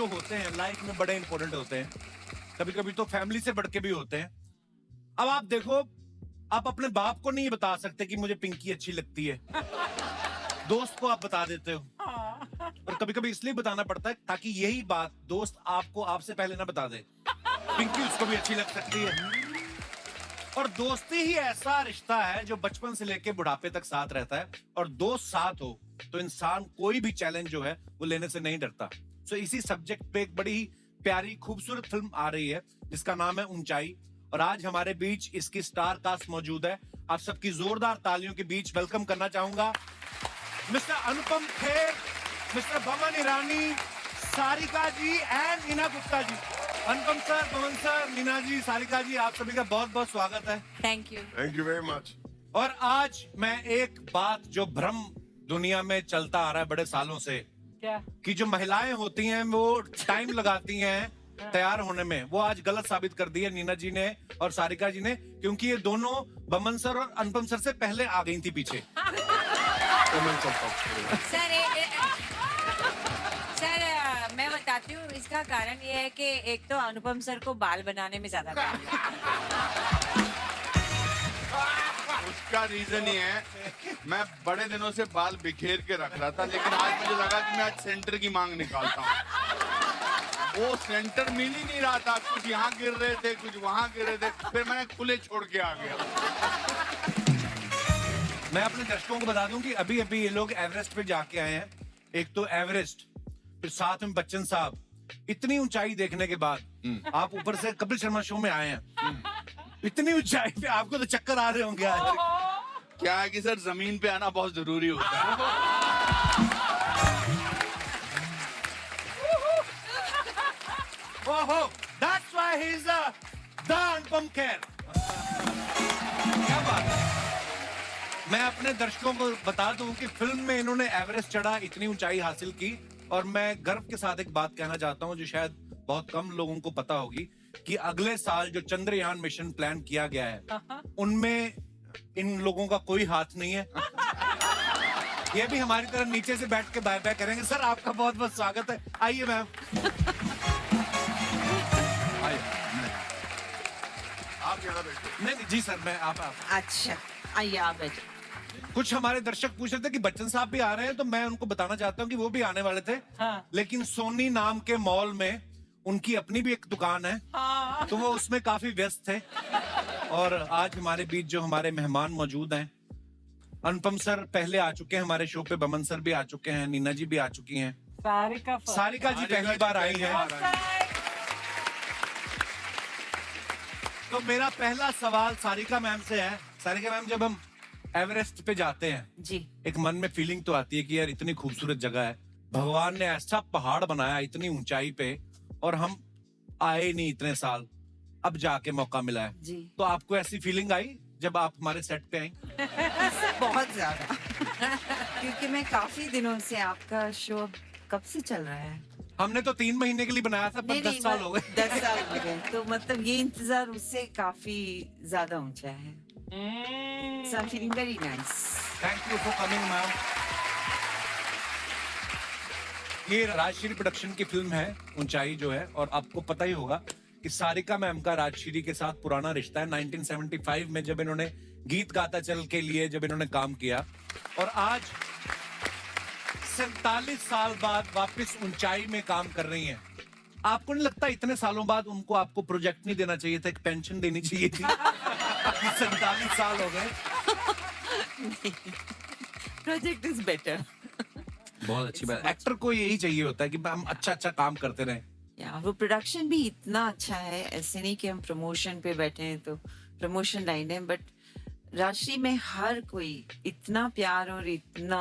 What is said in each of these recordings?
जो होते हैं लाइफ में बड़े इंपॉर्टेंट होते हैं, कभी कभी तो फैमिली से बढ़ के भी होते हैं। अब आप देखो, आप अपने बाप को नहीं बता सकते कि मुझे पिंकी अच्छी लगती है, दोस्त को आप बता देते हो। और कभी कभी इसलिए बताना पड़ता है ताकि यही बात दोस्त आपको आपसे पहले ना बता दे, पिंकी उसको भी अच्छी लग सकती है। और दोस्ती ही ऐसा रिश्ता है जो बचपन से लेके बुढ़ापे तक साथ रहता है, और दोस्त साथ हो तो इंसान कोई भी चैलेंज जो है वो लेने से नहीं डरता। सो इसी सब्जेक्ट पे एक बड़ी ही प्यारी खूबसूरत फिल्म आ रही है जिसका नाम है ऊंचाई, और आज हमारे बीच इसकी स्टार कास्ट मौजूद है। आप सबकी जोरदार तालियों के बीच वेलकम करना चाहूंगा mister Anupam Kher, mister Boman Irani, Sarika ji and Neena Gupta ji. Anupam sir, Boman sir, Neena ji, Sarika ji, आप सभी का बहुत बहुत स्वागत है। Thank you very much. और आज मैं एक बात जो भ्रम दुनिया में चलता आ रहा है बड़े सालों से, क्या कि जो महिलाएं होती हैं वो टाइम लगाती हैं तैयार होने में, वो आज गलत साबित कर दी है नीना जी ने और सारिका जी ने, क्योंकि ये दोनों बमन सर और अनुपम सर से पहले आ गई थी पीछे। सर मैं बताती हूँ, इसका कारण ये है कि एक तो अनुपम सर को बाल बनाने में ज्यादा काम है। उसका रीजन ये है, मैं बड़े दिनों से बाल बिखेर के रख रहा था, लेकिन आज मुझे लगा कि मैं आज सेंटर की मांग निकालता हूँ। वो सेंटर मिल ही नहीं रहा था, कुछ यहाँ गिर रहे थे, कुछ वहाँ गिर रहे थे, फिर मैंने खुले छोड़ के आ गया। मैं अपने दर्शकों को बता दूं कि अभी अभी ये लोग एवरेस्ट पे जाके आए हैं। एक तो एवरेस्ट, फिर साथ में बच्चन साहब। इतनी ऊंचाई देखने के बाद आप ऊपर से कपिल शर्मा शो में आए हैं, इतनी ऊंचाई पे आपको तो चक्कर आ रहे होंगे आज। क्या है कि सर, जमीन पे आना बहुत जरूरी होता है। ओहो, that's why he's the Anupam Kher. क्या बात है। मैं अपने दर्शकों को बता दूं कि फिल्म में इन्होंने एवरेस्ट चढ़ा, इतनी ऊंचाई हासिल की, और मैं गर्व के साथ एक बात कहना चाहता हूं जो शायद बहुत कम लोगों को पता होगी, कि अगले साल जो चंद्रयान मिशन प्लान किया गया है उनमें इन लोगों का कोई हाथ नहीं है। ये भी हमारी तरह नीचे से बैठ के बाय बाय करेंगे। सर आपका बहुत बहुत स्वागत है, आइए मैम। आप यहाँ बैठो। नहीं जी सर, मैं आप अच्छा आइए आप बैठिए। कुछ हमारे दर्शक पूछ रहे थे कि बच्चन साहब भी आ रहे हैं, तो मैं उनको बताना चाहता हूँ कि वो भी आने वाले थे। हाँ। लेकिन सोनी नाम के मॉल में उनकी अपनी भी एक दुकान है, हाँ। तो वो उसमें काफी व्यस्त थे। और आज हमारे बीच जो हमारे मेहमान मौजूद हैं, अनुपम सर पहले आ चुके हैं हमारे शो पे, बमन सर भी आ चुके हैं, नीना जी भी आ चुकी हैं, सारिका जी पहली बार आई हैं। तो मेरा पहला सवाल सारिका मैम से है। सारिका मैम, जब हम एवरेस्ट पे जाते हैं जी, एक मन में फीलिंग तो आती है कि यार इतनी खूबसूरत जगह है, भगवान ने ऐसा पहाड़ बनाया इतनी ऊंचाई पे, और हम आए नहीं इतने साल, अब जाके मौका मिला है जी। तो आपको ऐसी फीलिंग आई जब आप हमारे सेट पे आई? बहुत ज्यादा क्योंकि मैं काफी दिनों से, आपका शो कब से चल रहा है? हमने तो 3 महीने के लिए बनाया था, पर 10 साल हो गए। 10 साल हो गए, तो मतलब ये इंतजार उससे काफी ज्यादा ऊंचा है। So I'm feeling very nice. Thank you for coming ma'am. ये राजश्री प्रोडक्शन की फिल्म है ऊंचाई जो है, और आपको पता ही होगा कि सारिका मैम का राजश्री के साथ पुराना रिश्ता है। 1975 में जब इन्होंने गीत गाता चल के लिए जब इन्होंने काम किया, और आज 47 साल बाद वापस ऊंचाई में काम कर रही हैं। आपको नहीं लगता इतने सालों बाद उनको आपको प्रोजेक्ट नहीं देना चाहिए था, एक पेंशन देनी चाहिए थी? 47 साल हो गए। Project is better. बहुत अच्छी बात। एक्टर को यही चाहिए होता है कि हम अच्छा अच्छा काम करते रहें। या वो प्रोडक्शन भी इतना अच्छा है, ऐसे नहीं कि हम प्रमोशन पे बैठे हैं तो प्रमोशन लाइन है, बट राशि में हर कोई इतना प्यार और इतना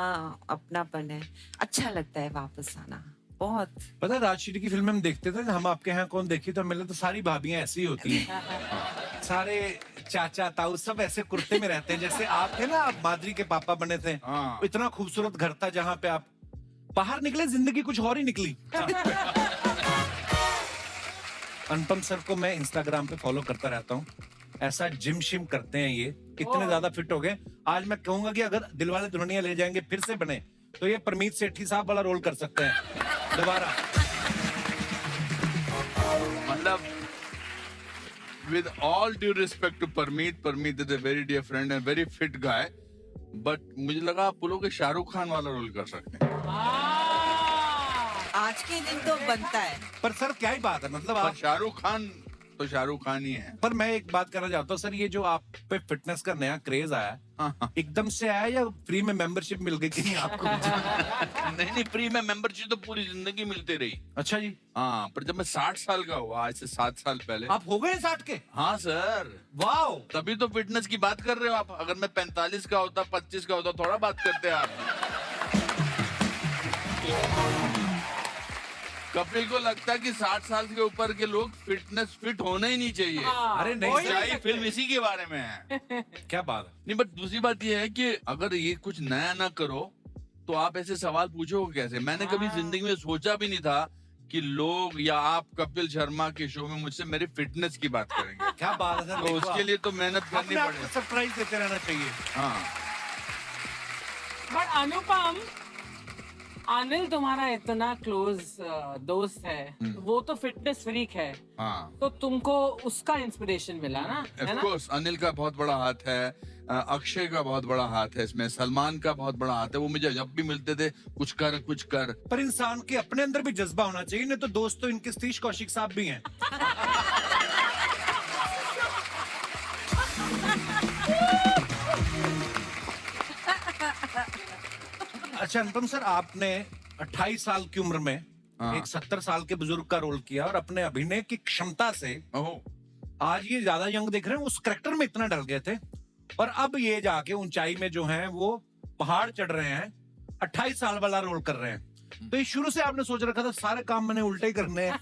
अपनापन है, अच्छा लगता है वापस आना बहुत। पता है राजश्री की फिल्म हम देखते थे, हम आपके यहाँ कौन देखी, तो मिले तो सारी भाभियां ऐसी ही होती हैं। सारे चाचा ताऊ सब ऐसे कुर्ते में रहते हैं जैसे आप थे ना, आप माधुरी के पापा बने थे। हाँ। इतना खूबसूरत घर था जहाँ पे आप बाहर निकले, जिंदगी कुछ और ही निकली। अनुपम सर को मैं इंस्टाग्राम पे फॉलो करता रहता हूँ, ऐसा जिम शिम करते हैं ये, इतने ज्यादा फिट हो गए। आज मैं कहूंगा कि अगर दिलवाले दुल्हनिया ले जाएंगे फिर से बने, तो ये परमीत सेठी साहब वाला रोल कर सकते हैं दोबारा। with all due respect to Parmeet is a very dear friend and very fit guy. But मुझे लगा आप बोलोगे शाहरुख खान वाला रोल कर सकते हैं. आज के दिन तो बनता है. पर सर क्या ही बात है, मतलब पर आप, शाहरुख खान तो शाहरुख खान ही है. पर मैं एक बात करना चाहता हूँ सर, ये जो आप पे फिटनेस का नया क्रेज आया, हाँ. एकदम से आया या फ्री में मेंबरशिप मिल गई कहीं आपको? नहीं फ्री में मेंबरशिप तो पूरी जिंदगी मिलती रही. अच्छा जी. हाँ पर जब मैं 60 साल का हुआ आज से 7 साल पहले. आप हो गए 60 के? हाँ सर. वाओ. तभी तो फिटनेस की बात कर रहे हो आप. अगर मैं 45 का होता 25 का होता थोड़ा बात करते आप. कपिल को लगता है कि 60 साल के ऊपर के लोग फिट होना ही नहीं चाहिए. अरे नहीं वही सर, सच्चाई फिल्म इसी के बारे में है. क्या बात है. नहीं बट दूसरी बात ये है कि अगर ये कुछ नया ना करो तो आप ऐसे सवाल पूछोगे कैसे. मैंने कभी जिंदगी में सोचा भी नहीं था कि लोग या आप कपिल शर्मा के शो में मुझसे मेरी फिटनेस की बात करेंगे. क्या बात है सर. तो उसके लिए तो मेहनत करनी अपने आप को पड़ेगी. सरप्राइज देते रहना चाहिए. हाँ. बट अनुपम, अनिल तुम्हारा इतना क्लोज दोस्त है, वो तो फिटनेस फ्रीक है, हाँ. तो तुमको उसका इंस्पिरेशन मिला ना, है ऑफ ना? कोर्स अनिल का बहुत बड़ा हाथ है. अक्षय का बहुत बड़ा हाथ है इसमें. सलमान का बहुत बड़ा हाथ है. वो मुझे जब भी मिलते थे कुछ कर. पर इंसान के अपने अंदर भी जज्बा होना चाहिए, नहीं तो दोस्त तो इनके सतीश कौशिक साहब भी हैं. अच्छा अनुपम सर, आपने 28 साल की उम्र में हाँ. एक 70 साल के बुजुर्ग का रोल किया और अपने अभिनय की क्षमता से ओहो. आज ये ज्यादा यंग दिख रहे हैं. उस करेक्टर में इतना डल गए थे और अब ये जाके ऊंचाई में जो हैं वो पहाड़ चढ़ रहे हैं, 28 साल वाला रोल कर रहे हैं. तो ये शुरू से आपने सोच रखा था सारे काम मैंने उल्टे ही करने हैं?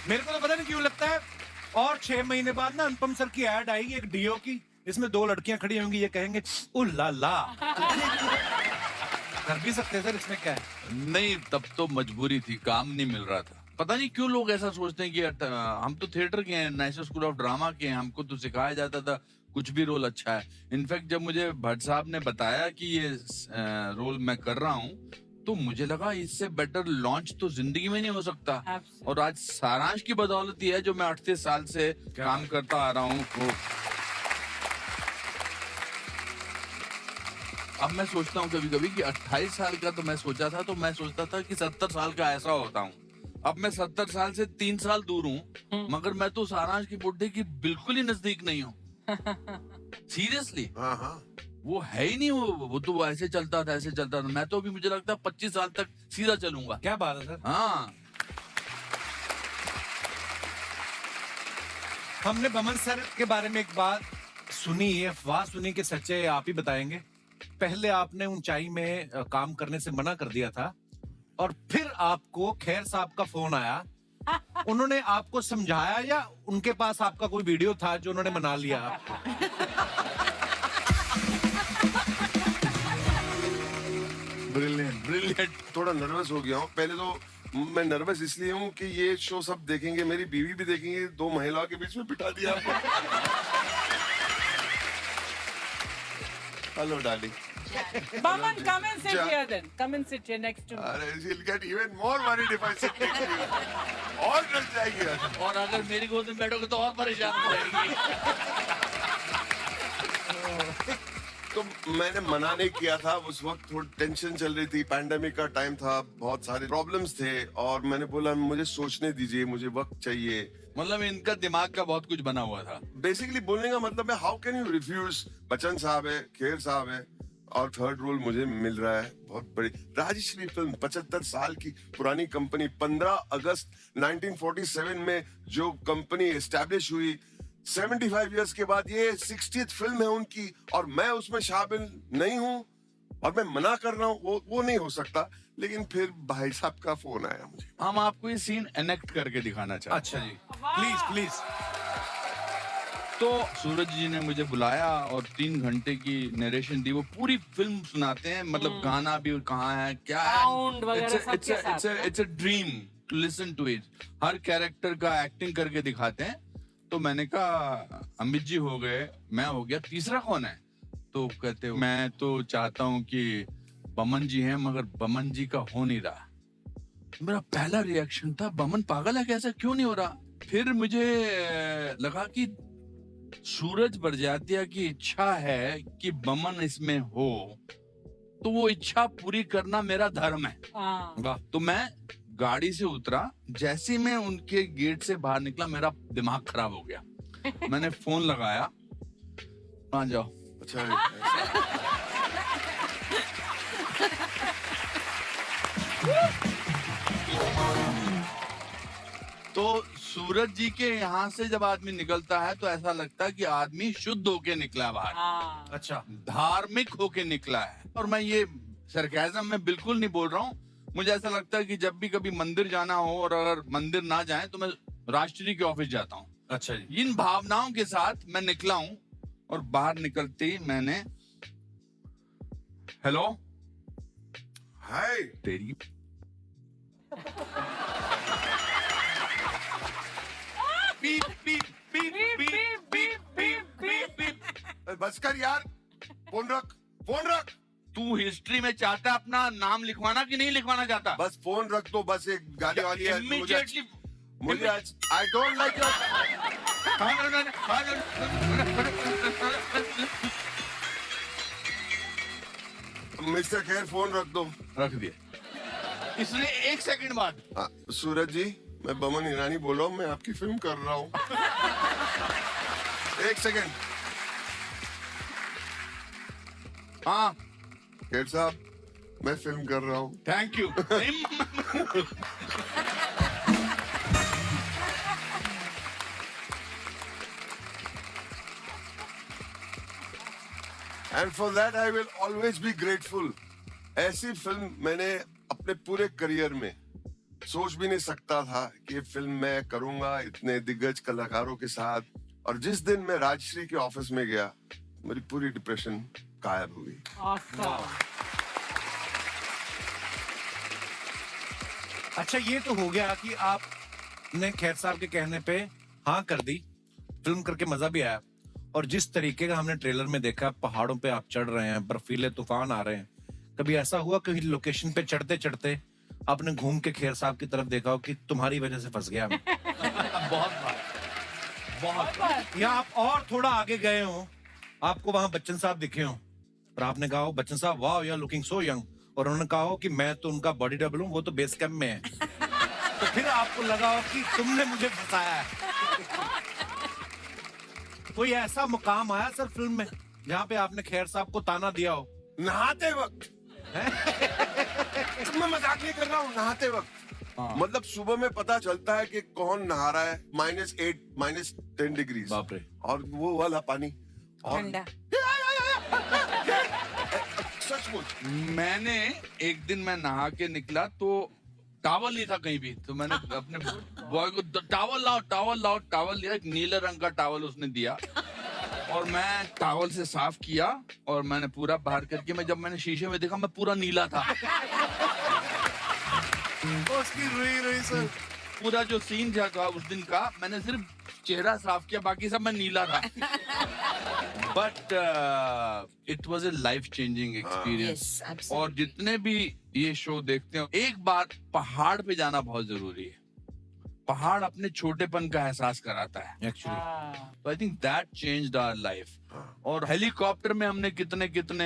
मेरे को तो पता नहीं क्यों लगता है. और 6 महीने बाद ना अनुपम सर की ऐड आएगी एक डीओ की, इसमें 2 लड़कियां खड़ी होंगी, ये कहेंगे उल्ला ला. कर भी सकते हैं सर, इसमें क्या है. नहीं तब तो मजबूरी थी, काम नहीं मिल रहा था. पता नहीं क्यों लोग ऐसा सोचते हैं कि हम तो थिएटर के हैं, नेशनल स्कूल ऑफ ड्रामा के हैं, हमको तो सिखाया जाता था कुछ भी रोल अच्छा है. इनफैक्ट जब मुझे भट्ट साहब ने बताया कि ये रोल मैं कर रहा हूँ तो मुझे लगा इससे बेटर लॉन्च तो जिंदगी में नहीं हो सकता. Absolutely. और आज सारांश की बदौलत ही है जो मैं 38 साल से काम करता आ रहा हूँ. वो अब मैं सोचता हूँ कभी कभी कि 28 साल का तो मैं सोचा था, तो मैं सोचता था कि 70 साल का ऐसा होता हूँ. अब मैं 70 साल से 3 साल दूर हूँ, मगर मैं तो सारांश की बुढ़े की बिल्कुल ही नजदीक नहीं हूँ. सीरियसली. वो है ही नहीं. वो तो ऐसे चलता था. मैं तो अभी मुझे लगता है 25 साल तक सीधा चलूंगा. क्या बात है सर. हाँ. हमने बमन सर के बारे में एक बात सुनी है, अफवाह सुनी कि सच्चे आप ही बताएंगे. पहले आपने ऊंचाई में काम करने से मना कर दिया था और फिर आपको खैर साहब का फोन आया. उन्होंने आपको समझाया या उनके पास आपका कोई वीडियो था जो उन्होंने मना लिया आपको? ब्रिलियंट. थोड़ा नर्वस हो गया हूँ. पहले तो मैं नर्वस इसलिए हूँ कि ये शो सब देखेंगे, मेरी बीवी भी देखेंगे, 2 महिलाओं के बीच में बिठा दिया आपको. Hello darling. Baman, come and sit Ja. here then. Come and sit here next to me. अरे she'll get even more worried if I sit next to you. और डर जाएगी. और अगर मेरी गोद में बैठोगे तो और परेशान हो जाएगी. तो मैंने मना नहीं किया था. उस वक्त थोड़ी टेंशन चल रही थी, पैंडेमिक का टाइम था, बहुत सारे प्रॉब्लम्स थे और मैंने बोला मुझे सोचने दीजिए, मुझे वक्त चाहिए. मतलब इनका दिमाग का बहुत कुछ बना हुआ था. बेसिकली बोलने का मतलब है how can you refuse. Bachchan साहब है, खेर साहब है और थर्ड रोल मुझे मिल रहा है. बहुत बड़ी राजश्री फिल्म, 75 साल की पुरानी कंपनी. 15 अगस्त 1947 में जो कंपनी एस्टैब्लिश हुई, 75 इयर्स के बाद ये 60th फिल्म है उनकी और मैं उसमें शामिल नहीं हूँ और मैं मना कर रहा हूँ. वो नहीं हो सकता. लेकिन फिर भाई साहब का फोन आया मुझे. हम आपको ये सीन एनेक्ट करके दिखाना चाहते अच्छा जी, प्लीज प्लीज. तो सूरज जी ने मुझे बुलाया और 3 घंटे की नरेशन दी. वो पूरी फिल्म सुनाते हैं, मतलब गाना भी कहाँ है, क्या Sound वगैरह है. सबके साथ. It's a dream to listen to it. हर कैरेक्टर का एक्टिंग करके दिखाते हैं. तो मैंने कहा अमित जी हो गए, मैं हो गया, तीसरा कौन है? तो कहते मैं तो चाहता हूँ कि बमन जी हैं, मगर बमन जी का हो नहीं रहा. मेरा पहला रिएक्शन था बमन पागल है कैसा, क्यों नहीं हो रहा। फिर मुझे लगा कि सूरज बड़जात्या की इच्छा है कि बमन इसमें हो, तो वो इच्छा पूरी करना मेरा धर्म है। हाँ। वाह। तो मैं गाड़ी से उतरा, जैसे ही मैं उनके गेट से बाहर निकला मेरा दिमाग खराब हो गया। मैंने फोन लगाया, आ जाओ। अच्छा ऐसा। तो सूरज जी के यहाँ से जब आदमी निकलता है तो ऐसा लगता है कि आदमी शुद्ध होके निकला बाहर, हाँ। अच्छा। धार्मिक होके निकला है। और मैं ये सरकाज़म में बिल्कुल नहीं बोल रहा हूँ, मुझे ऐसा लगता है कि जब भी कभी मंदिर जाना हो और अगर मंदिर ना जाए तो मैं राष्ट्रीय के ऑफिस जाता हूँ। अच्छा जी। इन भावनाओं के साथ मैं निकला हूँ और बाहर निकलते ही मैंने हेलो हाय। तेरी पीप पीप पीप पीप पीप पीप पीप पीप। बस कर यार, फोन रख, फोन रख। तू हिस्ट्री में चाहता अपना नाम लिखवाना कि नहीं लिखवाना चाहता? बस फोन रख दो, बस एक गाड़ी वाली है। Immediately- मुझे आई डोंट लाइक मिस्टर खैर, फोन रख दो। रख दिया इसने 1 सेकंड बाद। हाँ, सूरज जी, मैं बमन ईरानी बोल रहा हूँ, मैं आपकी फिल्म कर रहा हूँ। 1 सेकंड। हाँ खैर साहब, मैं फिल्म कर रहा हूँ। Thank you. And for that I will always be grateful. ऐसी फिल्म मैंने अपने पूरे करियर में सोच भी नहीं सकता था कि ये फिल्म मैं करूंगा इतने दिग्गज कलाकारों के साथ। और जिस दिन मैं राजश्री के ऑफिस में गया, मेरी पूरी डिप्रेशन गायब हो गई। Awesome. अच्छा, ये तो हो गया कि आपने खैर साहब के कहने पे हाँ कर दी, फिल्म करके मजा भी आया। और जिस तरीके का हमने ट्रेलर में देखा, पहाड़ों पे आप चढ़ रहे हैं, बर्फीले तूफान आ रहे हैं, कभी ऐसा हुआ कहीं लोकेशन पे चढ़ते चढ़ते आपने घूम के खैर साहब की तरफ देखा हो कि तुम्हारी वजह से फंस गया मैं? बहुत बार, बहुत बार। या आप और थोड़ा आगे गए हो, आपको वहां बच्चन साहब दिखे हो और आपने कहा हो बच्चन साहब वाह you are looking so young, और उन्होंने कहा हो कि मैं तो उनका बॉडी डबल हूँ, वो तो बेस कैंप में है। तो फिर आपको लगा हो कि तुमने मुझे फंसाया है। कोई ऐसा मुकाम आया सर फिल्म में जहाँ पे आपने खैर साहब को ताना दिया हो? नहाते वक्त। मैं मजाक नहीं कर रहा हूँ, नहाते वक्त। मतलब सुबह में पता चलता है कि कौन नहा रहा है, -8 -10 डिग्रीज, बाप रे। और वो वाला पानी और ठंडा। सचमुच। मैंने एक दिन मैं नहा के निकला तो टावल नहीं था कहीं भी, तो मैंने अपने बॉय को टावल लाओ टावल लाओ टावल लिया, एक नीले रंग का टावल उसने दिया और मैं टावल से साफ किया और मैंने पूरा बाहर करके, मैं जब मैंने शीशे में देखा मैं पूरा नीला था। उसकी रुई सर। पूरा जो सीन था उस दिन का, मैंने सिर्फ चेहरा साफ किया, बाकी सब मैं नीला था। But it was a life changing experience. Yes, absolutely. और जितने भी ये शो देखते हो, एक बार पहाड़ पे जाना बहुत जरूरी है। पहाड़ अपने छोटेपन का एहसास कराता है। एक्चुअली हाँ। तो I think that changed our life. और हेलीकॉप्टर में हमने कितने कितने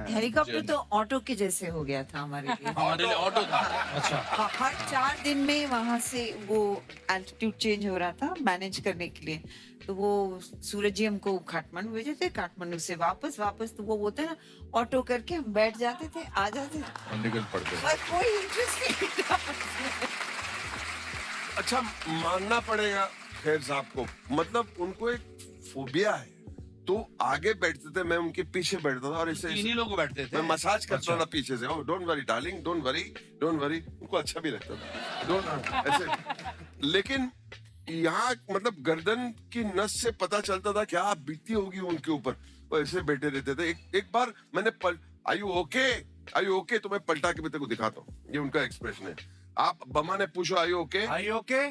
हेलीकॉप्टर तो ऑटो के जैसे हो गया था हमारे लिए। हमारे लिए ऑटो था। अच्छा। हर 4 दिन में वहां से वो एल्टीट्यूड चेंज हो रहा था मैनेज करने के लिए। तो वो सूरज जी हमको काठमांडू भेजे थे, काठमांडू से वापस तो वो होता है ना, ऑटो करके हम बैठ जाते थे, आ जाते थे, और निकल पड़ते। और कोई इंटरेस्ट नहीं था। अच्छा, मानना पड़ेगा खैर साहब को, मतलब उनको एक फोबिया है, तो आगे बैठते थे, मैं उनके पीछे बैठता था और ऐसे इन्हीं लोग बैठते थे। मैं मसाज करता अच्छा। था पीछे से। Oh don't worry darling, don't worry. उनको अच्छा भी लगता था, डोंट ऐसे। लेकिन यहाँ मतलब गर्दन की नस से पता चलता था क्या बीती होगी उनके ऊपर, वो ऐसे बैठे रहते थे। एक बार मैंने आई यू ओके, तो मैं पलटा के भी तेरे को दिखाता हूँ, ये उनका एक्सप्रेशन है। आप बमा ने पूछो आई यू ओके, आई ओके?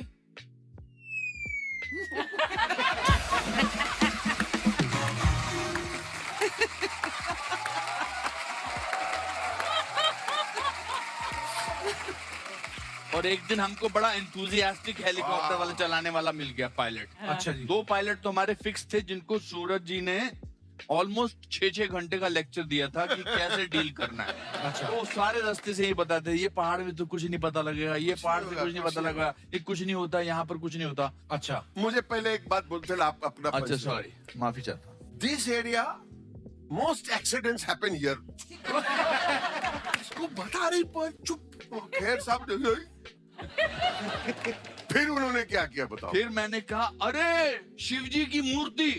और एक दिन हमको बड़ा एंथुजियास्टिक हेलीकॉप्टर वाला चलाने वाला मिल गया पायलट। अच्छा जी। 2 पायलट तो हमारे फिक्स थे जिनको सूरज जी ने ऑलमोस्ट 6-6 घंटे का लेक्चर दिया था कि कैसे डील करना है। अच्छा। तो सारे रास्ते से ये बताते ये पहाड़ में तो कुछ नहीं पता लगेगा, ये पहाड़ में कुछ नहीं पता लगेगा, ये कुछ नहीं होता, यहाँ पर कुछ नहीं होता। अच्छा मुझे पहले एक बात बोलते आप अपना अच्छा सॉरी, माफी चाहता हूँ। This area most accidents happen here. इसको बता रही पर चुप। खैर साहब फिर उन्होंने क्या किया बताओ? फिर मैंने कहा अरे शिव जी की मूर्ति।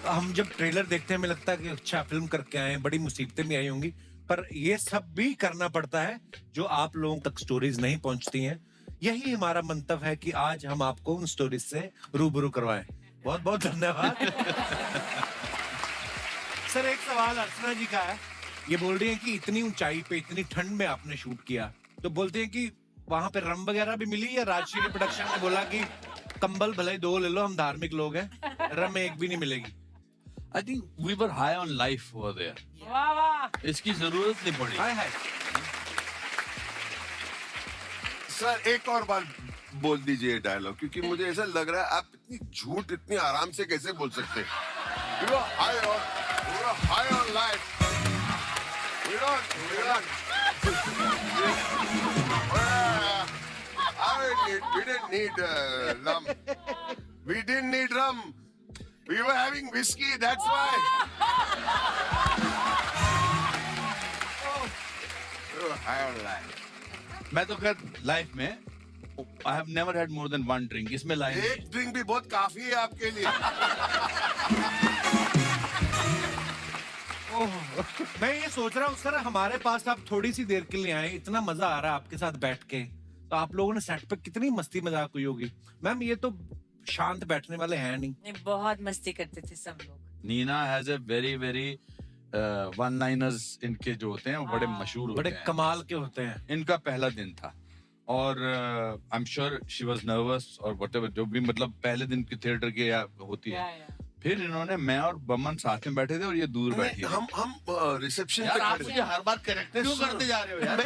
हम जब ट्रेलर देखते हैं हमें लगता है कि अच्छा फिल्म करके आए हैं, बड़ी मुसीबतें भी आई होंगी, पर ये सब भी करना पड़ता है जो आप लोगों तक स्टोरीज नहीं पहुंचती हैं। यही हमारा मंतव्य है कि आज हम आपको उन स्टोरीज से रूबरू करवाएं। बहुत बहुत धन्यवाद। सर एक सवाल अर्चना जी का है, ये बोल रही हैं कि इतनी ऊंचाई पे इतनी ठंड में आपने शूट किया, तो बोलते हैं कि वहां पे रम वगैरह भी मिली या राजश्री प्रोडक्शन ने बोला कि कंबल भले ही 2 ले लो, हम धार्मिक लोग हैं, रम एक भी नहीं मिलेगी? I think we were high on life over there. वाह वाह। इसकी जरूरत नहीं पड़ी। हाय हाय। सर एक और बार बोल दीजिए डायलॉग, क्योंकि मुझे ऐसा लग रहा है आप इतनी झूठ इतनी आराम से कैसे बोल सकते हैं? You are high on life. We didn't need rum. We didn't need rum. We were having whiskey. That's why. You were high on life. मैं तो खैर लाइफ में I have never had more than 1 drink. इसमें line एक drink भी बहुत काफी है आपके लिए। मैं ये सोच रहा हूँ सर, हमारे पास आप थोड़ी सी देर के लिए आए, इतना मजा आ रहा है आपके साथ बैठ के, तो आप लोगों ने सेट पे कितनी मस्ती मजाक हुई होगी। मैम ये तो शांत बैठने वाले हैं नहीं। नहीं, बहुत मस्ती करते थे सब लोग। Neena has a very very one liners इनके जो होते हैं वो बड़े मशहूर होते बड़े हैं। कमाल के होते हैं। इनका पहला दिन था और I am sure she was nervous और व्हाटएवर, जो भी मतलब पहले दिन की थिएटर की होती है। या। फिर इन्होंने, मैं और बमन साथ में बैठे थे और ये दूर बैठी थी। हम रिसेप्शन यार पे आप खड़े मुझे हर बार करेक्ट क्यों करते जा रहे हो यार?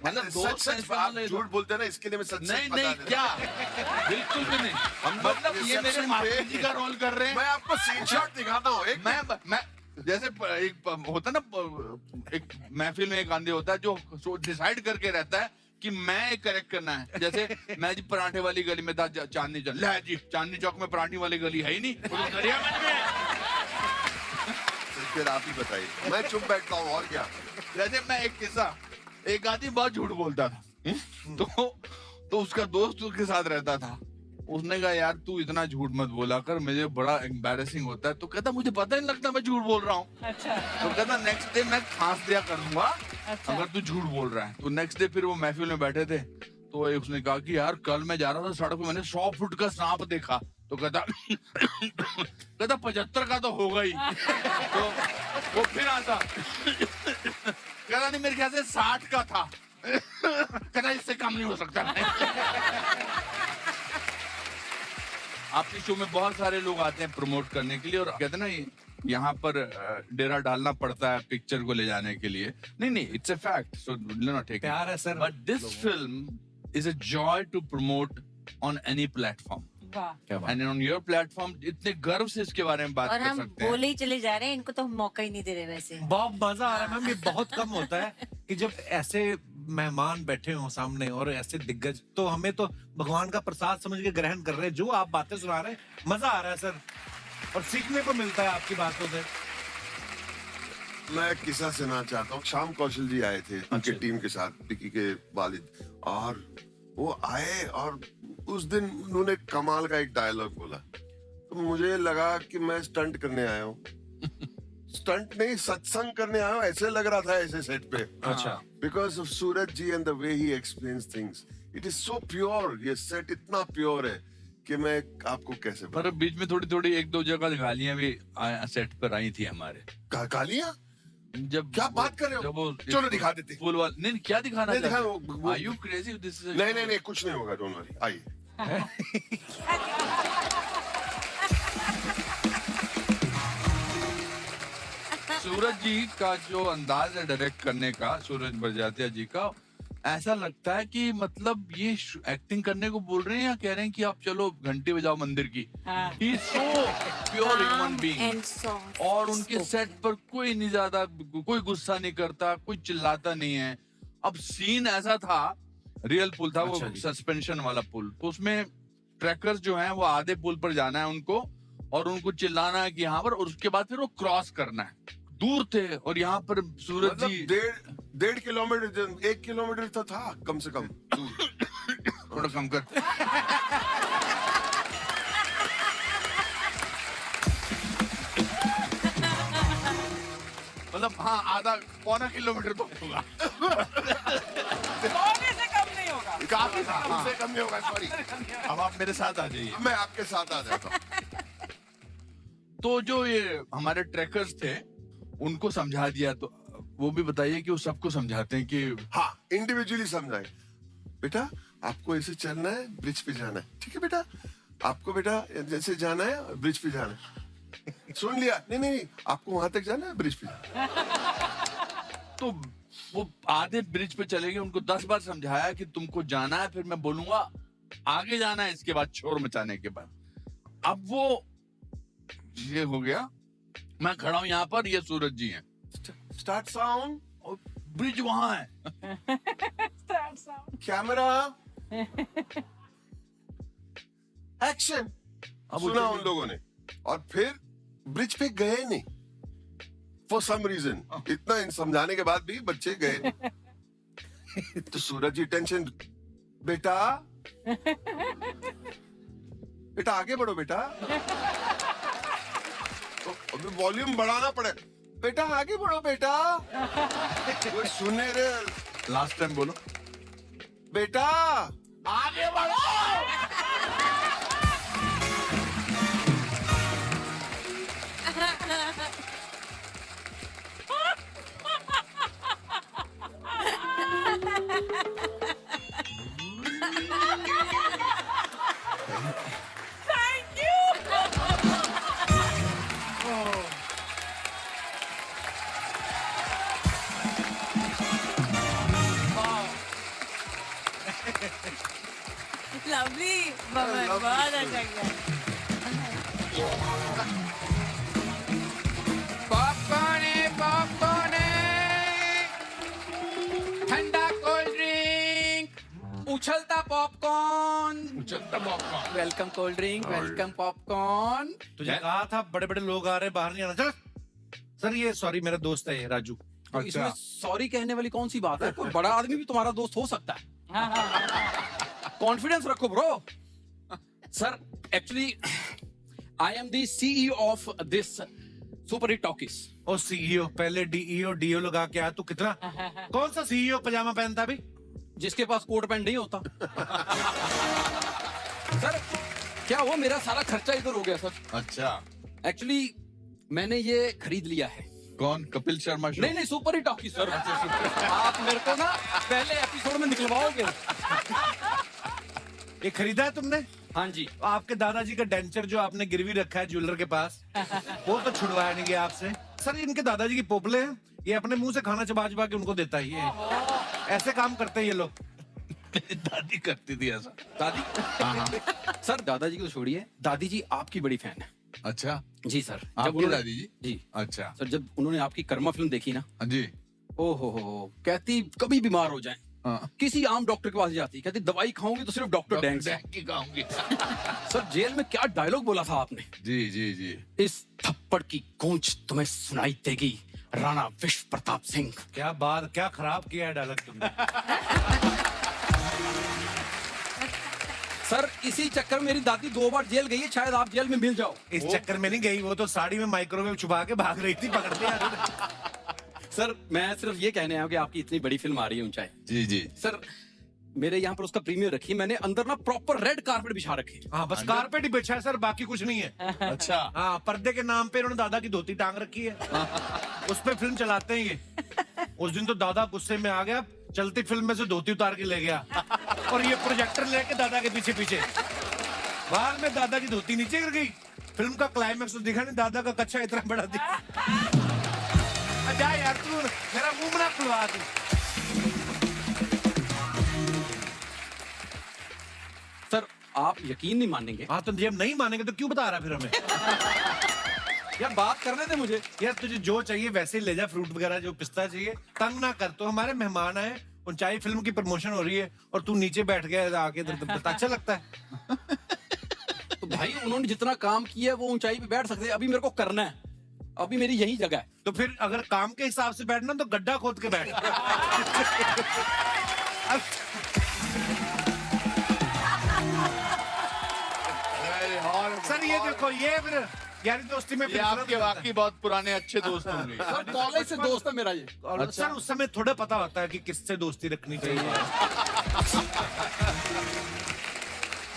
मतलब दोस्त सच हैं, आप झूठ बोलते हैं ना, इसके लिए मैं सच नहीं बता नहीं देता क्या, बिल्कुल भी नहीं। हम मतलब ये मेरे reception मास्टर पे- जी का रोल कर रहे हूं। मैं हैं। आपको स्क्रीनशॉट दिखाता हूँ एक। मैं जैसे एक होता ना, एक महफिल में एक आंधी होता है जो डिसाइड करके रहता है कि मैं एक करेक्ट करना है। जैसे मैं जी पराठे वाली गली में था, चांदनी चौक, ले जी चांदनी चौक में पराठे वाली गली है ही नहीं, वो तो दरिया बन गया। फिर आप ही बताइए, मैं चुप बैठता हूँ और क्या। जैसे मैं एक किस्सा, एक आदमी बहुत झूठ बोलता था, तो उसका दोस्त उसके साथ रहता था। उसने कहा यार तू इतना झूठ मत बोला कर, मुझे बड़ा एम्बैरेसिंग होता है। तो कहता मुझे पता ही नहीं लगता मैं झूठ बोल रहा हूँ। अच्छा। तो कहता नेक्स्ट डे मैं फांस दिया कर दूंगा अच्छा। अगर तू झूठ बोल रहा है। तो नेक्स्ट डे फिर वो महफिल में बैठे थे, तो उसने कहा कि यार कल मैं जा रहा था सड़क पे, मैंने 100 फुट का सांप देखा। तो कहता 75 का तो होगा ही। तो वो फिर आता, कहता नहीं मेरे ख्याल से 60 का था। कहता इससे कम नहीं हो सकता। आपके शो में बहुत सारे लोग आते हैं प्रमोट करने के लिए, और कहते हैं ना यहाँ पर डेरा डालना पड़ता है पिक्चर को ले जाने के लिए। नहीं, it's a fact, so not take प्यार है sir. But this film is a joy to promote on any platform, वाह। क्या बात। एंड ऑन योर प्लेटफॉर्म इतने गर्व से इसके बारे में बात और कर हम सकते हैं। बोले ही चले जा रहे हैं, इनको तो हम मौका ही नहीं दे रहे वैसे। बहुत मजा आ रहा है मैम। ये बहुत कम होता है कि जब ऐसे मेहमान बैठे हों सामने और ऐसे दिग्गज, तो हमें तो भगवान का प्रसाद समझ के ग्रहण कर रहे हैं। जो आप बातें सुना रहे हैं, मजा आ रहा है सर, और सीखने को मिलता है आपकी बातों से। मैं एक किस्सा सुनाना चाहता हूँ। श्याम कौशल जी आए थे उनके टीम के साथ, विकी के वालिद, और वो आए और उस दिन उन्होंने कमाल का एक डायलॉग बोला। तो मुझे लगा कि मैं स्टंट करने आया हूँ। स्टंट नहीं, सत्संग करने आया हूँ, ऐसे लग रहा था ऐसे सेट पे। अच्छा। Because of Suraj ji and the way he explains things, it is so pure. ये सेट इतना प्योर है कि मैं आपको कैसे पर बीच में थोड़ी थोड़ी 1-2 जगह गालियां भी सेट पर आई थी हमारे। गालियां जब क्या बात कर रहे हो? जब वो चलो दिखा देते। फूल वाला नहीं, क्या दिखाना नहीं, चाहते? दिखा वो- Are you crazy? This is a नहीं, कुछ नहीं होगा, डोंट वरी। आइए। सूरज जी का जो अंदाज है डायरेक्ट करने का, सूरज बड़जात्या जी का, ऐसा लगता है कि मतलब ये एक्टिंग करने को बोल रहे हैं या कह रहे हैं कि आप चलो घंटी बजाओ मंदिर की। हाँ। He is so pure human being, and soft और उनके सेट पर कोई नहीं ज्यादा, कोई गुस्सा नहीं करता, कोई चिल्लाता नहीं है। अब सीन ऐसा था, रियल पुल था वो अच्छा जी। सस्पेंशन वाला पुल, तो उसमें ट्रैकर्स जो हैं वो आधे पुल पर जाना है उनको, और उनको चिल्लाना है कि यहाँ पर, और उसके बाद फिर वो क्रॉस करना है। दूर थे और यहाँ पर सूरज मतलब जी 1.5 किलोमीटर, 1 किलोमीटर तो था कम से कम। थोड़ा कम कर। मतलब हाँ, आधा पौना किलोमीटर तो होगा। सोने से कम नहीं होगा। काफी कम से कम नहीं होगा, सॉरी। अब आप मेरे साथ आ जाइए। मैं आपके साथ आ जाता हूँ। तो जो ये हमारे ट्रैकर्स थे उनको समझा दिया, तो वो भी बताइए कि वो सबको समझाते हैं कि हाँ, इंडिविजुअली समझाए। बेटा आपको ऐसे चलना है, ब्रिज पे जाना है, ठीक है बेटा? आपको बेटा जैसे जाना है, ब्रिज पे जाना है। सुन लिया? नहीं नहीं नहीं, आपको वहां तक जाना है, ब्रिज पे जाना है। तो वो आधे ब्रिज पे चले गए, उनको 10 बार समझाया कि तुमको जाना है, फिर मैं बोलूंगा आगे जाना है, इसके बाद शोर मचाने के बाद। अब वो ये हो गया, मैं खड़ा हूं यहाँ पर, ये सूरज जी हैं, स्टार्ट साउंड, और ब्रिज वहां है। Start sound. Camera, action. अब वो सुना चले- उन लोगों ने, और फिर ब्रिज पे गए नहीं फॉर सम रीजन। इतना समझाने के बाद भी बच्चे गए नहीं। तो सूरज जी टेंशन, बेटा बेटा आगे बढ़ो बेटा, तो अभी वॉल्यूम बढ़ाना पड़े, बेटा आगे बढ़ो बेटा। कोई सुने रे, लास्ट टाइम बोलो, बेटा आगे बढ़ो। Thank you. lovely बमन, बहुत अच्छा किया। पॉपकॉर्न है, पॉपकॉर्न है, ठंडा कोल्ड ड्रिंक, उछलता पॉपकॉर्न। उछलता popcorn. Welcome cold drink, welcome popcorn. तुझे कहा था बड़े बड़े लोग आ रहे हैं, बाहर नहीं आना। चल सर, ये सॉरी मेरा दोस्त है ये राजू। तो इसमें सॉरी कहने वाली कौन सी बात है? कोई बड़ा आदमी भी तुम्हारा दोस्त हो सकता है। कॉन्फिडेंस रखो bro. Sir actually I am the CEO of this super hit talkies. और सीईओ पहले डीईओ डीओ लगा के आया तू। कितना कौन सा सीईओ पजामा पहनता भी? जिसके पास कोट पैंट नहीं होता। सर क्या हुआ, मेरा सारा खर्चा इधर हो गया सर। अच्छा, एक्चुअली मैंने ये खरीद लिया है। कौन? कपिल शर्मा शो? नहीं नहीं, सुपर हिट टॉकीज सर। आप मेरे को ना पहले एपिसोड में निकलवाओगे। ये खरीदा है तुमने? हाँ जी। आपके दादाजी का डेंचर जो आपने गिरवी रखा है ज्वेलर के पास, वो तो छुड़वाया नहीं गया आपसे। सर इनके दादाजी की पोपले हैं, ये अपने मुंह से खाना चबा चबा के उनको देता है। ये ऐसे काम करते हैं ये लोग। दादी करती थी ऐसा। दादी? सर दादाजी को छोड़िए, दादी जी आपकी बड़ी फैन है। अच्छा, जी सर। आपकी उन्होंने- दादी जी? जी अच्छा, सर, जब उन्होंने आपकी कर्मा फिल्म देखी ना, हाँ जी, ओ हो, कहती कभी बीमार हो जाए हाँ। किसी आम डॉक्टर के पास जाती, कहती दवाई खाऊंगी तो सिर्फ डॉक्टर डैंग से। की खाऊंगी। सर जेल में क्या डायलॉग बोला था आपने? जी जी जी। इस थप्पड़ की गूंज तुम्हें सुनाई देगी, राणा विश्व प्रताप सिंह। क्या बात, क्या खराब किया है डायलॉग तुमने। सर इसी चक्कर में मेरी दादी 2 बार जेल गई है, शायद आप जेल में मिल जाओ। इस चक्कर में नहीं गई, वो तो साड़ी में माइक्रोवेव छुपा के भाग रही थी, पकड़ते हैं। सर मैं सिर्फ ये कहने आया कि आपकी इतनी बड़ी फिल्म आ रही है ऊंचाई। जी जी। सर मेरे यहाँ पर उसका प्रीमियर रखी, मैंने अंदर ना प्रॉपर रेड कारपेट बिछा रखी। हाँ बस कारपेट ही बिछा है सर, बाकी कुछ नहीं है। अच्छा, हाँ पर्दे के नाम पे इन्होंने दादा की धोती टांग रखी है, उस पे फिल्म चलाते हैं ये। उस दिन तो दादा गुस्से में आ गया, चलती फिल्म में से धोती उतार के ले गया, और ये प्रोजेक्टर लेके दादा के पीछे पीछे। बाद में दादा की धोती नीचे गिर गई। फिल्म का क्लाइमैक्स तो दिखा नहीं, दादा का कच्चा इतना बड़ा दिखा। जा यार, तू मेरा मुंह ना खुलवा दी। सर आप यकीन नहीं मानेंगे। हाँ तो जब नहीं मानेंगे तो क्यों बता रहा फिर हमें? यार बात करने दे मुझे। यार तुझे जो चाहिए वैसे ही ले जा, फ्रूट वगैरह जो पिस्ता चाहिए, तंग ना कर। तो हमारे मेहमान आए, ऊंचाई फिल्म की प्रमोशन हो रही है और तू नीचे बैठ गया आके इधर उधर, अच्छा लगता है? तो भाई उन्होंने जितना काम किया है वो ऊंचाई पे बैठ सकते हैं, अभी मेरे को करना है, अभी मेरी यही जगह है। तो फिर अगर काम के हिसाब से बैठना तो गड्ढा खोद के बैठ। सर ये देखो, ये फिर यारी दोस्ती में ये आपके वाकई बहुत पुराने अच्छे दोस्त होंगे। सर कॉलेज से दोस्त है मेरा ये। और सर उस समय थोड़ा पता होता है कि किससे दोस्ती रखनी चाहिए।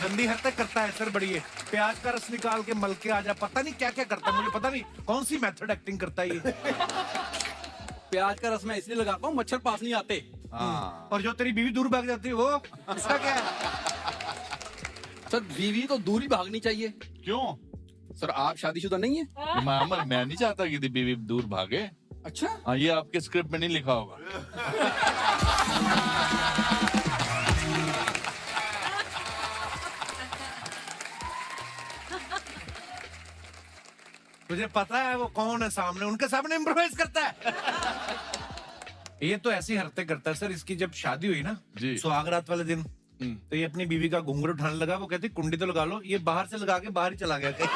गंदी हरकत करता है सर, बड़ी है। प्याज का रस निकाल के मल के आ जा, पता नहीं क्या क्या करता है, मुझे पता नहीं कौन सी मेथड एक्टिंग करता है ये। प्याज का रस मैं इसलिए लगाता हूँ मच्छर पास नहीं आते। हाँ। और जो तेरी बीवी दूर भाग जाती है वो इसका क्या है? सर बीवी तो दूर ही भागनी चाहिए। क्यों? सर आप शादीशुदा नहीं है? मैं नहीं चाहता कि बीवी दूर भागे। अच्छा हाँ, ये आपके स्क्रिप्ट में नहीं लिखा होगा। तुझे पता है वो कौन है सामने? उनके सामने इम्प्रोवाइज करता है। ये तो ऐसी हरकतें करता है सर। इसकी जब शादी हुई ना, जी। सुहागरात वाले दिन, तो ये अपनी बीवी का घूंघट उठाने लगा। वो कहती कुंडी तो लगा लो, ये बाहर से लगा के बाहर ही चला गया कहीं।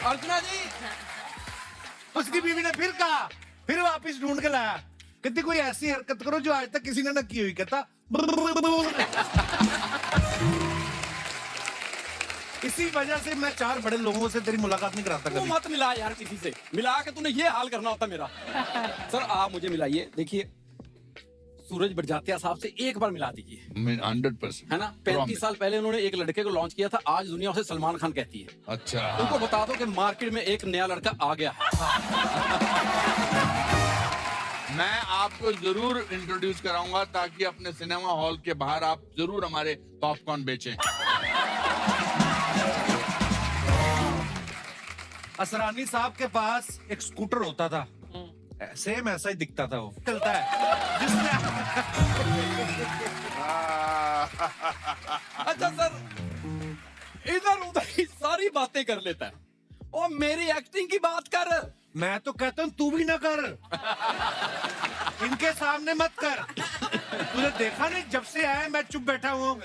अर्चना जी। उसकी बीवी ने फिर कहा, फिर वापिस ढूंढ के लाया, कहती कोई ऐसी हरकत करो जो आज तक किसी ने न की हुई। कहता इसी वजह से मैं 4 बड़े लोगों से तेरी मुलाकात नहीं कराता तू कभी। मत मिला यार किसी से, मिला के तूने ये हाल करना होता मेरा। सर आप मुझे मिलाइए। देखिए सूरज बड़जात्या साहब से एक बार मिला दीजिए। 100%। है ना? 35 साल पहले उन्होंने एक लड़के को लॉन्च किया था, आज दुनिया उसे सलमान खान कहती है। अच्छा। उनको बता दो कि मार्केट में एक नया लड़का आ गया है। मैं आपको जरूर इंट्रोड्यूस कराऊंगा ताकि अपने सिनेमा हॉल के बाहर आप जरूर हमारे पॉपकॉर्न बेचें। असरानी साहब के पास एक स्कूटर होता था, सेम ऐसा ही दिखता था। वो चलता है जिसमें अच्छा सर इधर उधर की सारी बातें कर लेता है और मेरी एक्टिंग की बात कर। मैं तो कहता हूँ तू भी ना कर, इनके सामने मत कर। तूने देखा नहीं जब से आया मैं चुप बैठा हूँ और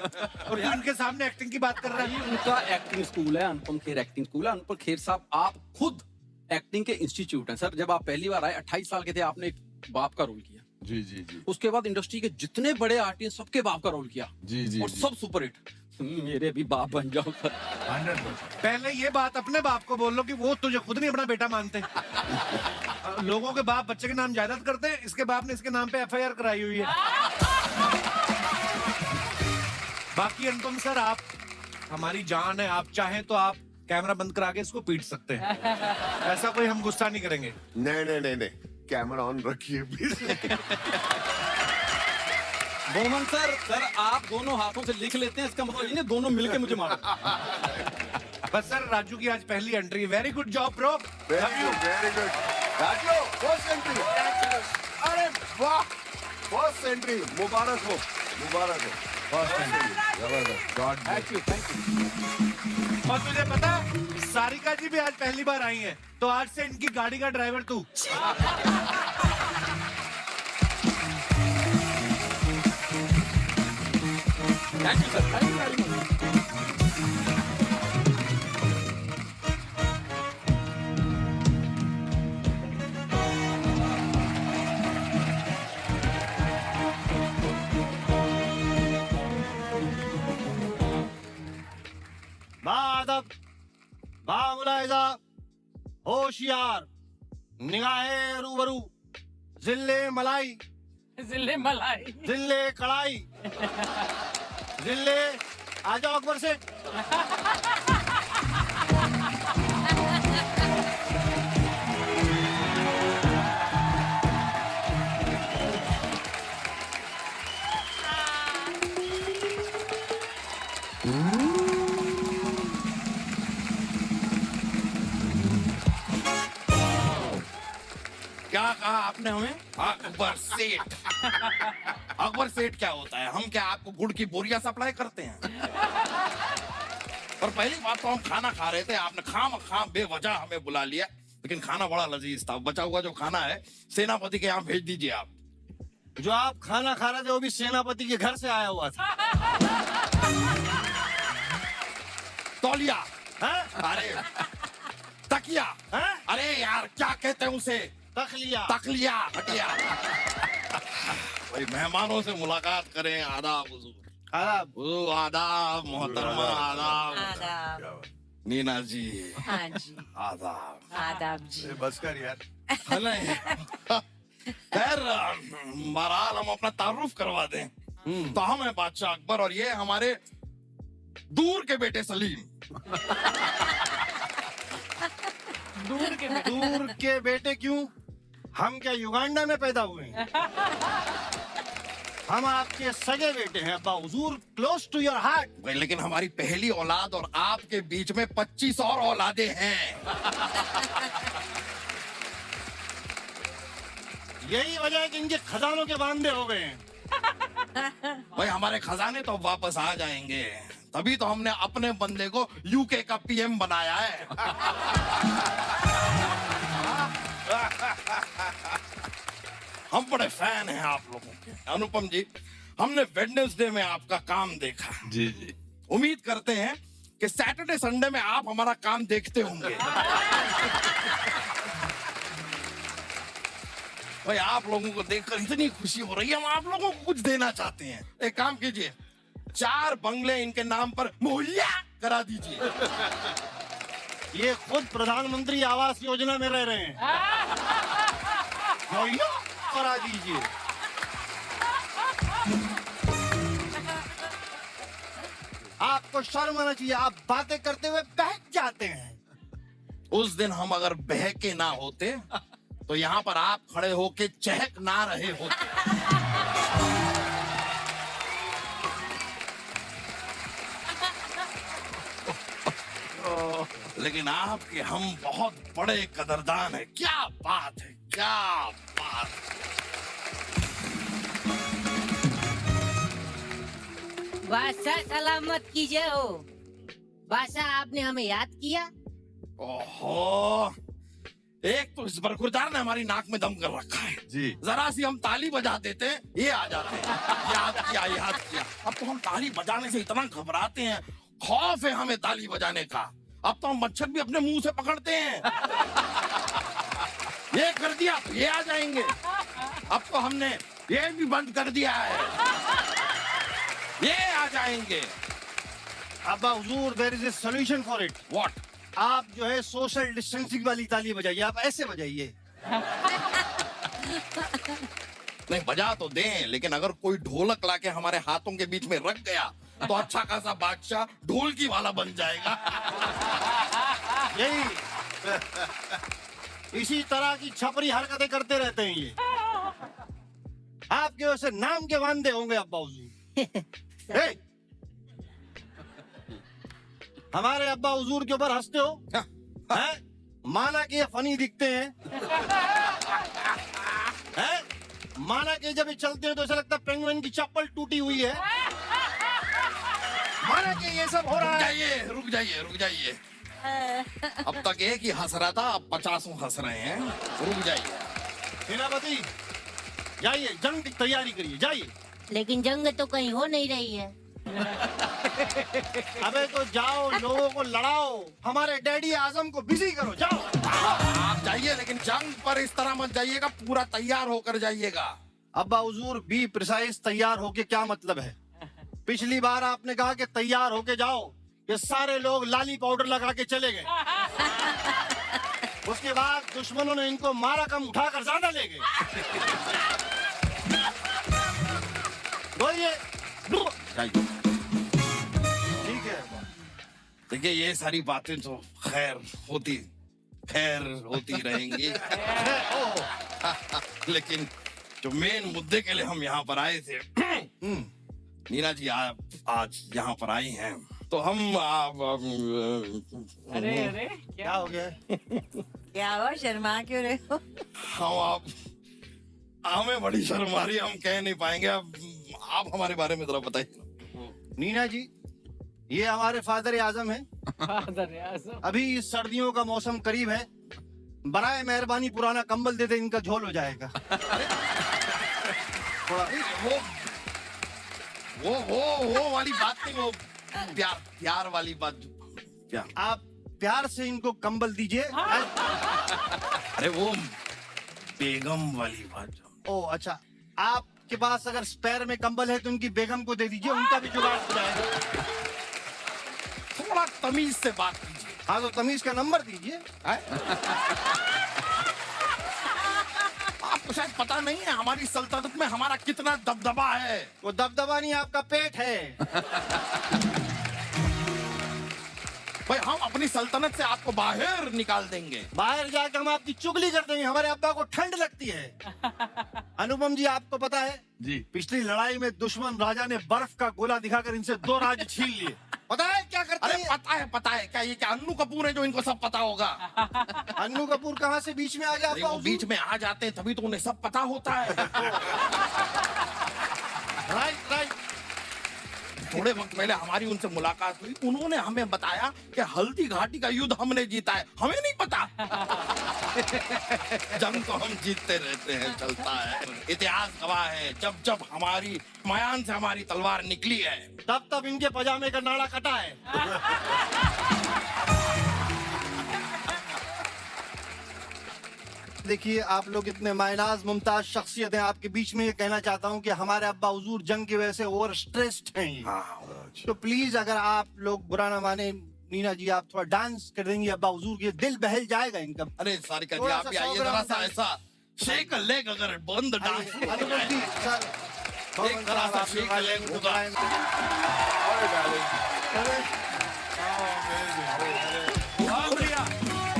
तू इनके सामने एक्टिंग की बात कर रहा ये है। उनका एक्टिंग स्कूल है, अनुपम खेर एक्टिंग स्कूल है। अनुपम खेर साहब आप खुद एक्टिंग के इंस्टीट्यूट हैं। सर जब आप पहली बार आए 28 साल के थे, आपने एक बाप का रोल किया। जी जी जी उसके बाद इंडस्ट्री के जितने बड़े आर्टिस्ट सबके बाप का रोल किया। जी जी और जी। सब सुपरहिट। मेरे भी बाप बन जाओ सर। 100%। पहले ये बात अपने बाप को बोल लो कि वो तुझे खुद नहीं अपना बेटा मानते। लोगों के बाप बच्चे के नाम जायदाद करते हैं, इसके बाप ने इसके नाम पे FIR कराई हुई है। बाकी अनुपम सर आप हमारी जान है, आप चाहें तो आप कैमरा बंद करा के इसको पीट सकते हैं, ऐसा कोई हम गुस्सा नहीं करेंगे। नहीं नहीं नहीं नहीं, कैमरा ऑन रखिए प्लीज। बोमन सर आप दोनों हाथों से लिख लेते हैं, इसका मतलब ये नहीं दोनों मिलके मुझे मारो। बस सर राजू की आज पहली entry. Very good job bro. Very good very good. Raju first entry. अरे वाह, फर्स्ट एंट्री, मुबारक हो मुबारक हो। फर्स्ट एंट्री जबरदस्त, God thank you thank you. और तुझे पता सारिका जी भी आज पहली बार आई हैं, तो आज से इनकी गाड़ी का ड्राइवर तू। Thank you sir, thank you very much. बादब बामुलाइजा होशियार निगाहे रूबरू जिले मलाई जिले मलाई। जिले कड़ाई जिले आ जाओ अकबर से। क्या कहा आपने हमें? अकबर सेठ। अकबर सेठ क्या होता है? हम क्या आपको गुड़ की बोरियां सप्लाई करते हैं? और पहली बात तो हम खाना खा रहे थे, आपने खाम बेवजह हमें बुला लिया, लेकिन खाना बड़ा लजीज था। बचा हुआ जो खाना है सेनापति के यहाँ भेज दीजिए आप। जो आप खाना खा रहे थे वो भी सेनापति के घर से आया हुआ था। तौलिया, हाँ? अरे तकिया, हाँ? अरे यार क्या कहते हैं उसे? तखलिया। तकलिया, हटिया। भाई मेहमानों से मुलाकात करें। आदाब हुजूर। आदाब। हुजूर आदाब, मोहतरमा आदाब। आदाब। नीना जी हाँ जी, आदाब। आदाब जी। बस कर यार। नहीं खैर, बहरहाल हम अपना तारुफ करवा दें। तो हम हैं बादशाह अकबर और ये हमारे दूर के बेटे सलीम। दूर के बेटे क्यों? हम क्या युगांडा में पैदा हुए हैं? हम आपके सगे बेटे हैं अब्बा हुजूर, क्लोज टू योर हार्ट। भाई लेकिन हमारी पहली औलाद और आपके बीच में 25 और औलादे हैं। यही वजह है कि इनके खजानों के वांदे हो गए हैं। भाई हमारे खजाने तो वापस आ जाएंगे, तभी तो हमने अपने बंदे को यूके का पीएम बनाया है। हम बड़े फैन हैं आप लोगों के। अनुपम जी, हमने वेडनेसडे में आपका काम देखा। जी जी। उम्मीद करते हैं कि सैटरडे संडे में आप हमारा काम देखते होंगे। भाई आप लोगों को देखकर इतनी खुशी हो रही है, हम आप लोगों को कुछ देना चाहते हैं। एक काम कीजिए, 4 बंगले इनके नाम पर मुहैया करा दीजिए। ये खुद प्रधानमंत्री आवास योजना में रह रहे हैं। मुहैया करा दीजिए। आपको शर्म आना चाहिए, आप बातें करते हुए बहक जाते हैं। उस दिन हम अगर बहके ना होते तो यहाँ पर आप खड़े होके चहक ना रहे होते। लेकिन आपके हम बहुत बड़े कदरदान हैं। क्या बात है, क्या बात है। बादशाह सलामत कीजिए हो। बादशाह आपने हमें याद किया। ओहो, एक तो इस बरखुरदार ने हमारी नाक में दम कर रखा है जी। जरा सी हम ताली बजा देते हैं ये आ जाते हैं। याद किया, याद किया। अब तो हम ताली बजाने से इतना घबराते हैं, खौफ है हमें ताली बजाने का। अब तो हम मच्छर भी अपने मुंह से पकड़ते हैं। ये कर दिया तो ये आ जाएंगे। अब तो हमने ये भी बंद कर दिया है, ये आ जाएंगे। अब्बा हुजूर, there is a solution for it. What? आप जो है सोशल डिस्टेंसिंग वाली ताली बजाइए, आप ऐसे बजाइए। नहीं बजा तो दें, लेकिन अगर कोई ढोलक लाके हमारे हाथों के बीच में रख गया तो अच्छा खासा बादशाह ढोलकी वाला बन जाएगा। यही इसी तरह की छपरी हरकतें करते रहते हैं ये। आपके वैसे नाम के वांदे होंगे अब्बा हुजूर। हे! हमारे अब्बा हुजूर के ऊपर हंसते हो? हैं? माना कि ये फनी दिखते हैं। हैं? माना कि जब ये चलते हैं तो ऐसा लगता है पेंगुइन की चप्पल टूटी हुई है। माना कि ये सब हो रहा है। रुक जाइए, रुक जाइए। अब तक एक ही हंस रहा था, अब 50 हंस रहे हैं। रुक जाइए। सेनापति जाइए, जंग की तैयारी करिए, जाइए। लेकिन जंग तो कहीं हो नहीं रही है। अबे तो जाओ, लोगों को लड़ाओ, हमारे डैडी आजम को बिजी करो, जाओ। आप जाइए, लेकिन जंग पर इस तरह मत जाइएगा, पूरा तैयार होकर जाइएगा। अब्बा हुजूर, बी प्रिसाइज तैयार होके क्या मतलब है? पिछली बार आपने कहा कि तैयार होके जाओ, ये सारे लोग लाली पाउडर लगा के चले गए। उसके बाद दुश्मनों ने इनको मारा, कम उठाकर ज्यादा ले गए। बोलिए। जाइए। ठीक है। देखिए ये सारी बातें तो खैर होती रहेंगी। लेकिन जो मेन मुद्दे के लिए हम यहाँ पर आए थे, नीना जी आप आज यहाँ पर आई हैं, तो हम अरे क्या हो गया? क्या हुआ, शर्मा क्यों रहे हो? हम आप हमें बड़ी शर्म आ रही है, हम कह नहीं पाएंगे। अब आप हमारे बारे में जरा बताइए। नीना जी, ये हमारे फादर आजम है। फादर आजम। अभी इस सर्दियों का मौसम करीब है, बराए मेहरबानी पुराना कंबल दे दे, इनका झोल हो जाएगा। थोड़ा वो वाली बात नहीं, वो प्यार वाली बात। प्यार, आप प्यार से इनको कंबल दीजिए। अरे वो बेगम वाली बात। ओ अच्छा, आपके पास अगर स्पेयर में कंबल है तो उनकी बेगम को दे दीजिए, उनका भी जुगाड़ हो जाएगा। थोड़ा तमीज से बात कीजिए। हाँ तो तमीज का नंबर दीजिए। आपको शायद पता नहीं है हमारी सल्तनत में हमारा कितना दबदबा है। वो दबदबा नहीं, आपका पेट है। भाई हम अपनी सल्तनत से आपको बाहर निकाल देंगे। बाहर जाकर हम आपकी चुगली कर देंगे, हमारे अब्बा को ठंड लगती है। अनुपम जी, आपको पता है जी, पिछली लड़ाई में दुश्मन राजा ने बर्फ का गोला दिखाकर इनसे 2 राज्य छीन लिए। पता है क्या करते अरे हैं? पता है क्या ये क्या अन्नू कपूर है जो इनको सब पता होगा? अन्नू कपूर कहाँ से बीच में आ गया? अरे वो बीच में आ जाते हैं तभी तो उन्हें सब पता होता है। Right right. थोड़े वक्त पहले हमारी उनसे मुलाकात हुई, उन्होंने हमें बताया कि हल्दी घाटी का युद्ध हमने जीता है। हमें नहीं पता। जंग तो हम जीतते रहते हैं, चलता है। इतिहास गवाह है, जब जब हमारी मयान से हमारी तलवार निकली है तब तब इनके पजामे का नाड़ा कटा है। देखिए, आप लोग इतने मायनाज मुमताज शख्सियत हैं, आपके बीच में ये कहना चाहता हूँ कि हमारे अब्बा हुजूर जंग की वजह से ओवर स्ट्रेस्ड हैं। तो प्लीज अगर आप लोग बुरा ना माने, नीना जी आप थोड़ा डांस कर देंगी अब्बा हुजूर के, दिल बहल जाएगा इनका। अरे सारिका जी, थोड़ा आप सा भी आइए, 100 जरा ग्राम सा ऐसा शेक लेग अगर बंद डांस अनुपम जी सर, एक तरह से शेक लेग होगा।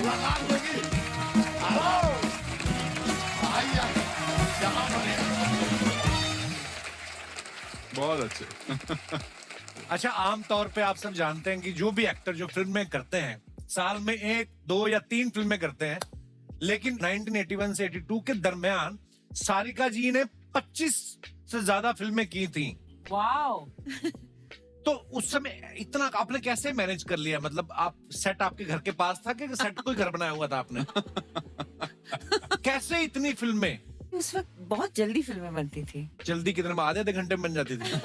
लगा दोगी? आइए, यहाँ बने। बहुत अच्छे। अच्छा, आम तौर पे आप सब जानते हैं कि जो भी एक्टर जो फिल्में करते हैं, साल में 1, 2 या 3 फिल्में करते हैं, लेकिन 1981 से 82 के दरमियान सारिका जी ने 25 से ज्यादा फिल्में की थी। वाओ। तो उस समय इतना आपने कैसे मैनेज कर लिया? मतलब आप सेट आपके घर के पास था कि सेट कोई घर बनाया हुआ था आपने? कैसे इतनी फिल्में? उस वक्त बहुत जल्दी फिल्में बनती थी। जल्दी कितने में? आधे घंटे में बन जाती थी।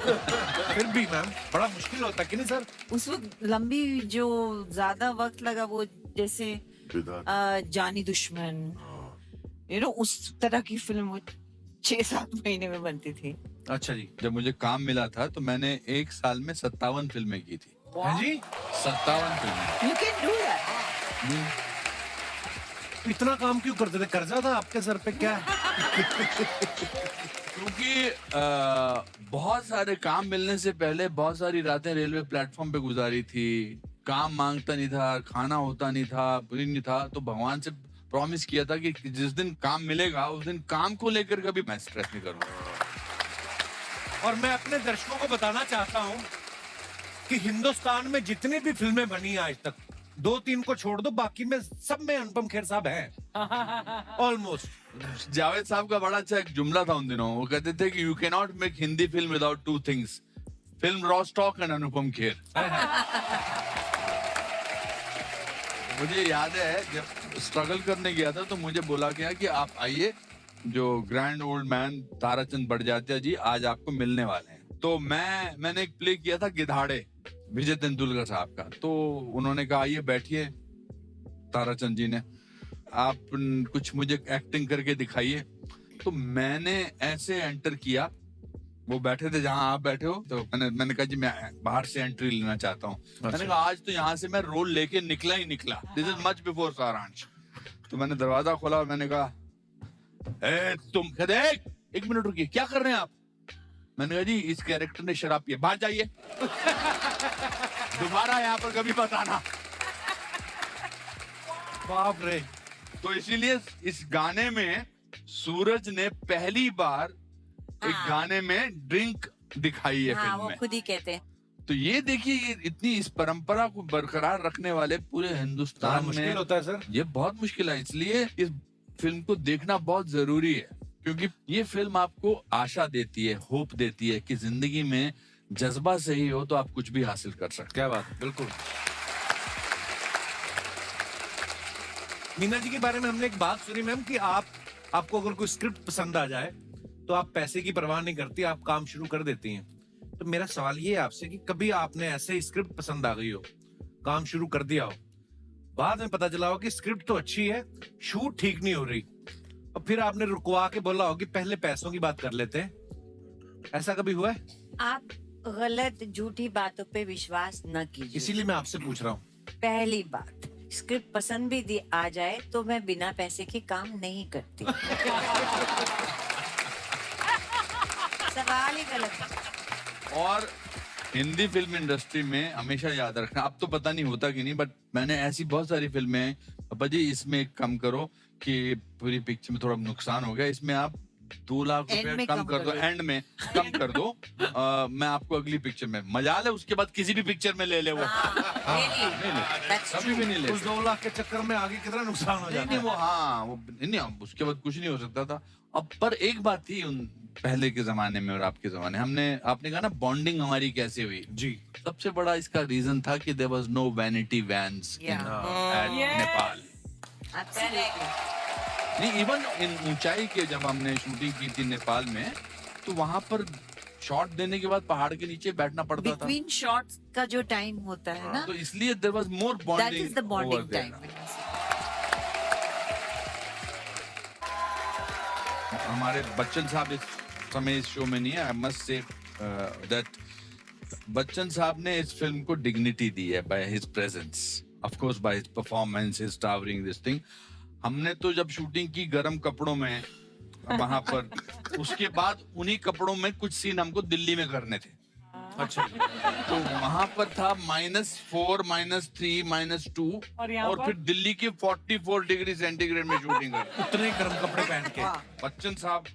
फिर भी मैम बड़ा मुश्किल होता कि नहीं सर? उस वक्त लंबी जो ज्यादा वक्त लगा वो जैसे जानी दुश्मन, उस तरह की फिल्म 6-7 महीने में बनती थी। अच्छा जी। जब मुझे काम मिला था तो मैंने 1 साल में 57 फिल्में की थी। हाँ जी, 57 फिल्में। You can do that. इतना काम क्यों करते थे? कर्जा था आपके सर पे क्या? क्योंकि बहुत सारे काम मिलने से पहले बहुत सारी रातें रेलवे प्लेटफॉर्म पे गुजारी थी। काम मांगता नहीं था, खाना होता नहीं था, कुछ नहीं था, तो भगवान से प्रॉमिस किया था कि जिस दिन काम मिलेगा उस दिन काम को लेकर कभी मैं स्ट्रेस नहीं करूंगा। और मैं अपने दर्शकों को बताना चाहता हूँ कि हिंदुस्तान में जितनी भी फिल्में बनी आज तक, 2-3 को छोड़ दो, बाकी में सब में अनुपम खेर साहब हैं ऑलमोस्ट। जावेद साहब का बड़ा अच्छा एक जुमला था उन दिनों। वो कहते थे कि you can not make Hindi film without 2 things, film रॉस्टॉक एंड अनुपम खेर। मुझे याद है जब स्ट्रगल करने गया था तो मुझे बोला गया कि आप आइए, जो grand old man Tarachand Barjatya ji आज आपको मिलने वाले हैं। तो मैंने एक प्ले किया था गिधाड़े, विजय तेंदुलकर साहब का। तो उन्होंने कहा आइए बैठिए, ताराचंद जी ने, आप कुछ मुझे एक्टिंग करके दिखाइए। तो मैंने ऐसे एंटर किया, वो बैठे थे जहां आप बैठे हो, तो मैंने कहा जी मैं बाहर से एंट्री लेना चाहता हूँ। मैंने कहा आज तो यहाँ से मैं रोल लेके निकला ही निकला, दिस इज मच बिफोर सारांश। तो मैंने दरवाजा खोला और मैंने कहा तुम कहते एक मिनट रुकिए, क्या कर रहे हैं आप? मैंने कहा जी इस कैरेक्टर ने शराब पिया, बाहर जाइए। दोबारा यहाँ पर कभी मत आना। बाप रे। तो इसीलिए इस गाने में सूरज ने पहली बार एक गाने में ड्रिंक दिखाई है हाँ, फिल्म वो में। खुद ही कहते हैं। तो ये देखिए, ये इतनी इस परंपरा को बरकरार रखने वाले पूरे बड़ा हिंदुस्तान मुश्किल में होता है सर। ये बहुत मुश्किल है। इसलिए इस फिल्म को देखना बहुत जरूरी है, क्योंकि ये फिल्म आपको आशा देती है, होप देती है कि जिंदगी में जज्बा सही हो तो आप कुछ भी हासिल कर सकते क्या बात है, बिल्कुल। मीना जी के बारे में हमने एक बात सुनी मैम कि आपको अगर कोई स्क्रिप्ट पसंद आ जाए तो आप पैसे की परवाह नहीं करती, आप काम शुरू कर देती हैं। तो मेरा सवाल ये है आपसे कि कभी आपने ऐसे ही स्क्रिप्ट पसंद आ गई हो, काम शुरू कर दिया हो, बाद में पता चला हो कि स्क्रिप्ट तो अच्छी है, शूट ठीक नहीं हो रही, और फिर आपने रुकवा के बोला हो कि पहले पैसों की बात कर लेते हैं, ऐसा कभी हुआ है? आप गलत झूठी बातों पे विश्वास न कीजिए। इसीलिए मैं आपसे पूछ रहा हूँ। पहली बात, स्क्रिप्ट पसंद भी आ जाए तो मैं बिना पैसे के काम नहीं करती। सवाल ही गलत है। हैं। और हिंदी फिल्म इंडस्ट्री में हमेशा याद रखना, अब तो पता नहीं होता कि नहीं, बट मैंने ऐसी बहुत सारी फिल्में हैं, पापा जी इसमें एक कम करो कि पूरी पिक्चर में थोड़ा नुकसान हो गया, इसमें आप 2 लाख End रुपए में कम कम कर दो, करो। एंड में कम कर दो। मैं आपको अगली पिक्चर में मजा ले, उसके बाद किसी भी पिक्चर में ले ले वो। कभी भी नहीं ले उस 2 लाख के चक्कर में आगे कितना नुकसान हो नहीं जाता नहीं है। वो हाँ वो नहीं, अब उसके बाद कुछ नहीं हो सकता था। अब पर एक बात थी उन पहले के जमाने में और आपके जमाने, आपने कहा ना बॉन्डिंग हमारी कैसे हुई जी। सबसे बड़ा इसका रीजन था कि there was no vanity vans in at Nepal. नहीं, इवन इन ऊंचाई के जब हमने शूटिंग की थी नेपाल में, तो वहां पर शॉट देने के बाद पहाड़ के नीचे बैठना पड़ता था, बिटवीन शॉट्स का जो टाइम होता है ना, तो इसलिए there was more that bonding is the bonding time. हमारे बच्चन साहब इस समय इस शो में नहीं है। I must say that Bachchan साहब ने इस फिल्म को डिग्निटी दी है by his presence, of course by his performance, his towering this thing. हमने तो जब शूटिंग की गर्म कपड़ों में वहां पर, उसके बाद उन्हीं कपड़ों में कुछ सीन हमको दिल्ली में करने थे। अच्छा। तो वहां पर था -4, -3, -2, और यहाँ और पर? फिर दिल्ली की 44 डिग्री सेंटीग्रेड में शूटिंग कर। उतने गर्म कपड़े पहन के। बच्चन साहब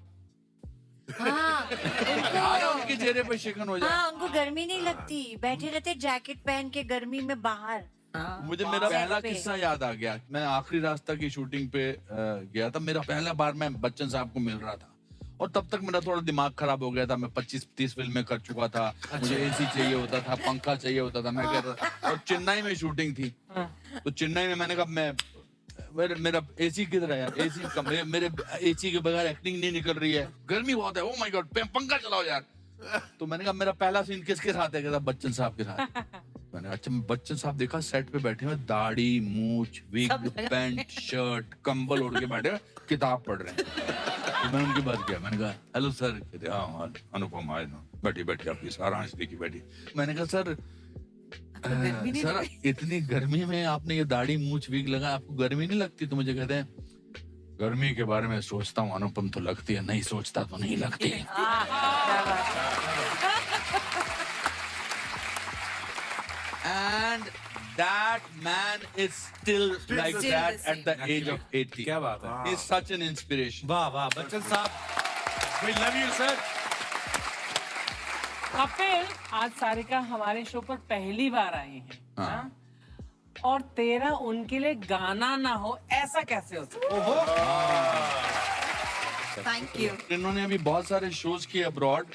हाँ, उनके चेहरे पे शिकन हो जाए। हाँ, उनको गर्मी नहीं लगती, बैठे रहते जैकेट पहन के गर्मी में बाहर। मुझे मेरा सेट पहला पे। किस्सा याद आ गया। मैं आखिरी रास्ता की शूटिंग पे गया था, मेरा पहला बार मैं बच्चन साहब को मिल रहा था, और तब तक मेरा थोड़ा दिमाग खराब हो गया था। मैं 25-30 फिल्में कर चुका था, मुझे एसी चाहिए होता था, पंखा चाहिए होता था, मैं कह रहा था। और चेन्नई में शूटिंग थी, तो चेन्नई में मैंने कहा मेरा एसी किधर है यार, एसी का मेरे एसी के बगैर एक्टिंग नहीं निकल रही है, गर्मी बहुत है, ओ माय गॉड पंखा चलाओ यार। तो मैंने कहा मेरा पहला सीन किसके साथ है? कहता बच्चन साहब के साथ। मैंने अच्छा, बच्चन साहब देखा सेट पे बैठे हुए, दाढ़ी मूछ विग पैंट शर्ट कंबल ओढ़ के बैठे हुए, किताब पढ़ रहे हैं। तो मैंने उनकी बात किया, मैंने कहा हेलो सर। कहते हाँ अनुपम आए ना, बैठी आपकी सारांश देखी बैठी। मैंने कहा सर सर इतनी गर्मी में आपने ये दाढ़ी मूछ विग लगा, आपको गर्मी नहीं लगती? तो मुझे कहते हैं गर्मी के बारे में सोचता हूँ अनुपम, तो लगती है, नहीं सोचता तो नहीं लगती। And that man is still like Still that the same. at the age of 80. क्या बात है। He's such an inspiration. वाह वाह बच्चन साहब, we love you sir। Kapil, आज सारिका हमारे शो पर पहली बार आई है, हाँ। हाँ? और तेरा उनके लिए गाना ना हो, ऐसा कैसे हो सकता? Thank you. इन्होंने अभी बहुत सारे शोज किए अब्रॉड,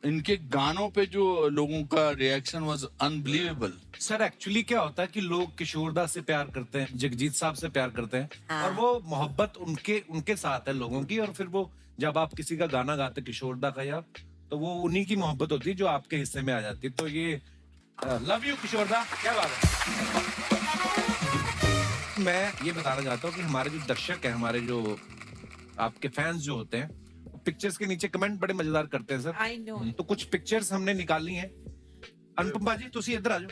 इनके गानों पे जो लोगों का reaction was unbelievable. Sir actually क्या होता है कि लोग किशोरदा से प्यार करते हैं, जगजीत साहब से प्यार करते हैं, हाँ। और वो मोहब्बत उनके साथ है लोगों की, और फिर वो जब आप किसी का गाना गाते किशोरदा का, या तो वो उन्हीं की मोहब्बत होती है जो आपके हिस्से में आ जाती है। तो ये लव यू किशोरदा, क्या बात है। मैं ये बताना चाहता हूँ कि हमारे जो दर्शक हैं, हमारे जो आपके फैंस जो होते हैं, पिक्चर्स के नीचे कमेंट बड़े मजेदार करते हैं सर। I know. तो कुछ पिक्चर्स हमने निकाली हैं। अनुपमा जी तुसी इधर आ जाओ।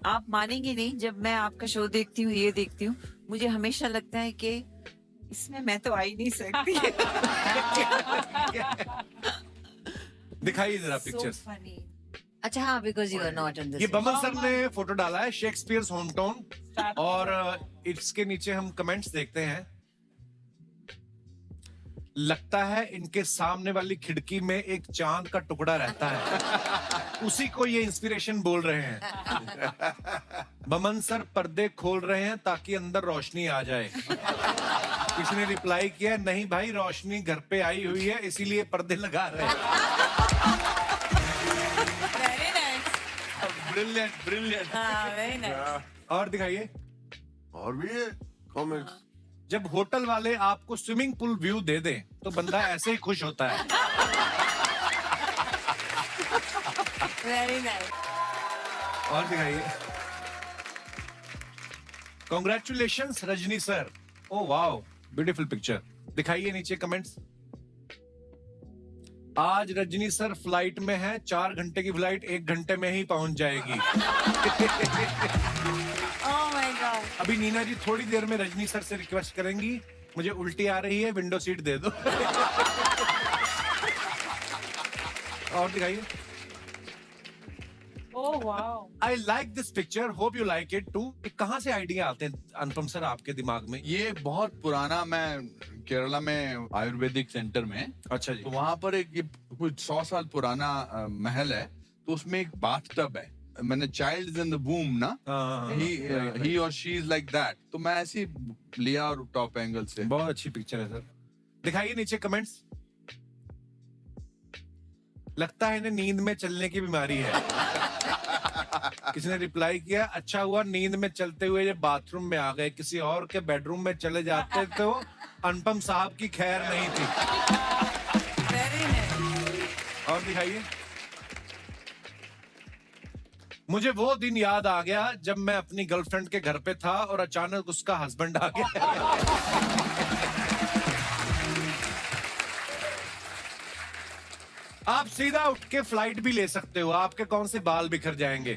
आप मानेंगे नहीं, जब मैं आपका शो देखती हूँ, ये देखती हूँ, मुझे हमेशा लगता है कि इसमें मैं तो आ ही नहीं सकती। दिखाइए जरा So पिक्चर्स। funny. अच्छा हाँ, because you are not on the ये set. बमन सर ने फोटो डाला है, शेक्सपियर्स होम टाउन, और इसके नीचे हम कमेंट्स देखते हैं। लगता है इनके सामने वाली खिड़की में एक चांद का टुकड़ा रहता है, उसी को ये इंस्पिरेशन बोल रहे हैं। बमन सर पर्दे खोल रहे हैं ताकि अंदर रोशनी आ जाए। किसी ने रिप्लाई किया, नहीं भाई रोशनी घर पे आई हुई है इसीलिए पर्दे लगा रहे हैं। Very nice. Brilliant brilliant. हाँ, वेरी नाइस। और दिखाइए। और भी है कमेंट्स। जब होटल वाले आपको स्विमिंग पूल व्यू दे दें तो बंदा ऐसे ही खुश होता है। Very nice. और दिखाइए। Congratulations Rajni sir. Oh wow, beautiful picture. दिखाइए नीचे कमेंट्स। आज रजनी सर फ्लाइट में है, 4 घंटे की फ्लाइट 1 घंटे में ही पहुंच जाएगी। Oh my God. अभी नीना जी थोड़ी देर में रजनी सर से रिक्वेस्ट करेंगी, मुझे उल्टी आ रही है, विंडो सीट दे दो। और दिखाइए। Oh wow. I like this picture, hope you like it too. कहाँ से आइडिया आते हैं अनुपम सर आपके दिमाग में? ये बहुत पुराना, मैं केरला में आयुर्वेदिक सेंटर में, अच्छा जी। तो वहां पर एक ये कुछ 100 साल पुराना महल है, तो उसमें एक बाथ टब है। मैंने चाइल्ड इन द वूम ना, ही और शी इज लाइक दैट, तो मैं ऐसे ही लिया और टॉप एंगल से। बहुत अच्छी पिक्चर है सर। दिखाइए नीचे कमेंट्स। लगता है इन्हें नींद में चलने की बीमारी है। किसी ने रिप्लाई किया, अच्छा हुआ नींद में चलते हुए ये बाथरूम में आ गए, किसी और के बेडरूम में चले जाते तो अनुपम साहब की खैर नहीं थी। Very nice. और दिखाइए। मुझे वो दिन याद आ गया जब मैं अपनी गर्लफ्रेंड के घर पे था और अचानक उसका हस्बैंड आ गया। आप सीधा उठ के फ्लाइट भी ले सकते हो, आपके कौन से बाल बिखर जाएंगे।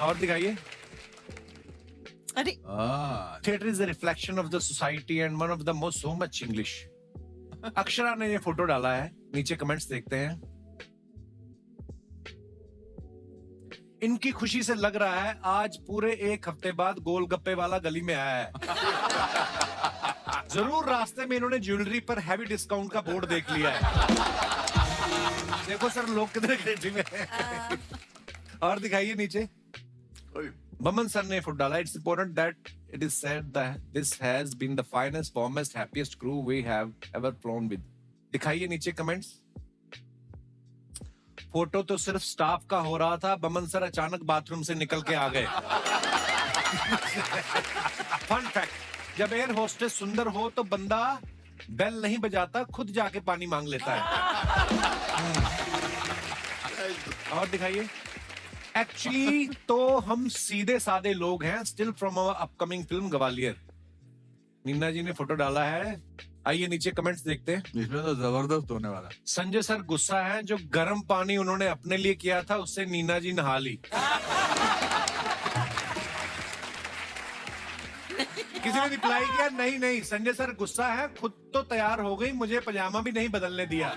और दिखाइए। अरे theatre is a reflection of the society and one of the most so much English. Akshara ने ये फोटो डाला है, नीचे कमेंट्स देखते हैं। इनकी खुशी से लग रहा है आज पूरे 1 हफ्ते बाद गोलगप्पे वाला गली में आया है। जरूर रास्ते में इन्होंने ज्वेलरी पर हैवी डिस्काउंट का बोर्ड देख लिया है। देखो सर लोग कितने क्रिएटिव हैं। और दिखाइए नीचे। बमन सर ने फोटो डाला। It's important that it is said that this has been the finest warmest happiest crew we have ever flown with. दिखाइए नीचे कमेंट्स। फोटो तो सिर्फ स्टाफ का हो रहा था, बमन सर अचानक बाथरूम से निकल के आ गए। फन फैक्ट, जब एयर होस्टेस सुंदर हो तो बंदा बेल नहीं बजाता, खुद जाके पानी मांग लेता है। और दिखाइए। एक्चुअली तो हम सीधे साधे लोग हैं, still from our upcoming film Gwalior. Neena ji ने फोटो डाला है। आइए नीचे कमेंट्स देखते हैं। इसमें तो जबरदस्त होने वाला। संजय सर गुस्सा है, जो गर्म पानी उन्होंने अपने लिए किया था उससे नीना जी नहा ली। किसी ने रिप्लाई किया, नहीं नहीं संजय सर गुस्सा है, खुद तो तैयार हो गई, मुझे पजामा भी नहीं बदलने दिया।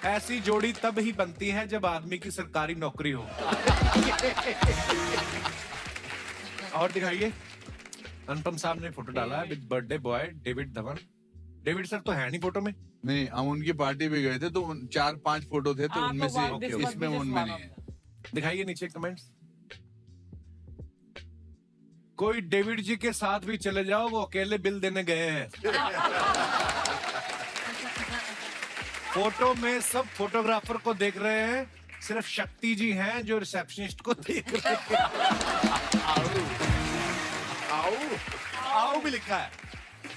ऐसी जोड़ी तब ही बनती है जब आदमी की सरकारी नौकरी हो। और दिखाइए। अनुपम साहब ने फोटो डाला है with birthday boy David Dhawan. David sir तो है नहीं फोटो में। नहीं, हम उनकी पार्टी पे गए थे तो 4-5 फोटो थे, तो हाँ, उनमें तो से this इसमें was उनमें one नहीं of है। them. दिखाइए नीचे कमेंट्स। कोई डेविड जी के साथ भी चले जाओ, वो अकेले बिल देने गए हैं। फोटो में सब फोटोग्राफर को देख रहे हैं, सिर्फ शक्ति जी हैं जो रिसेप्शनिस्ट को देख रहे हैं। आओ भी लिखा है।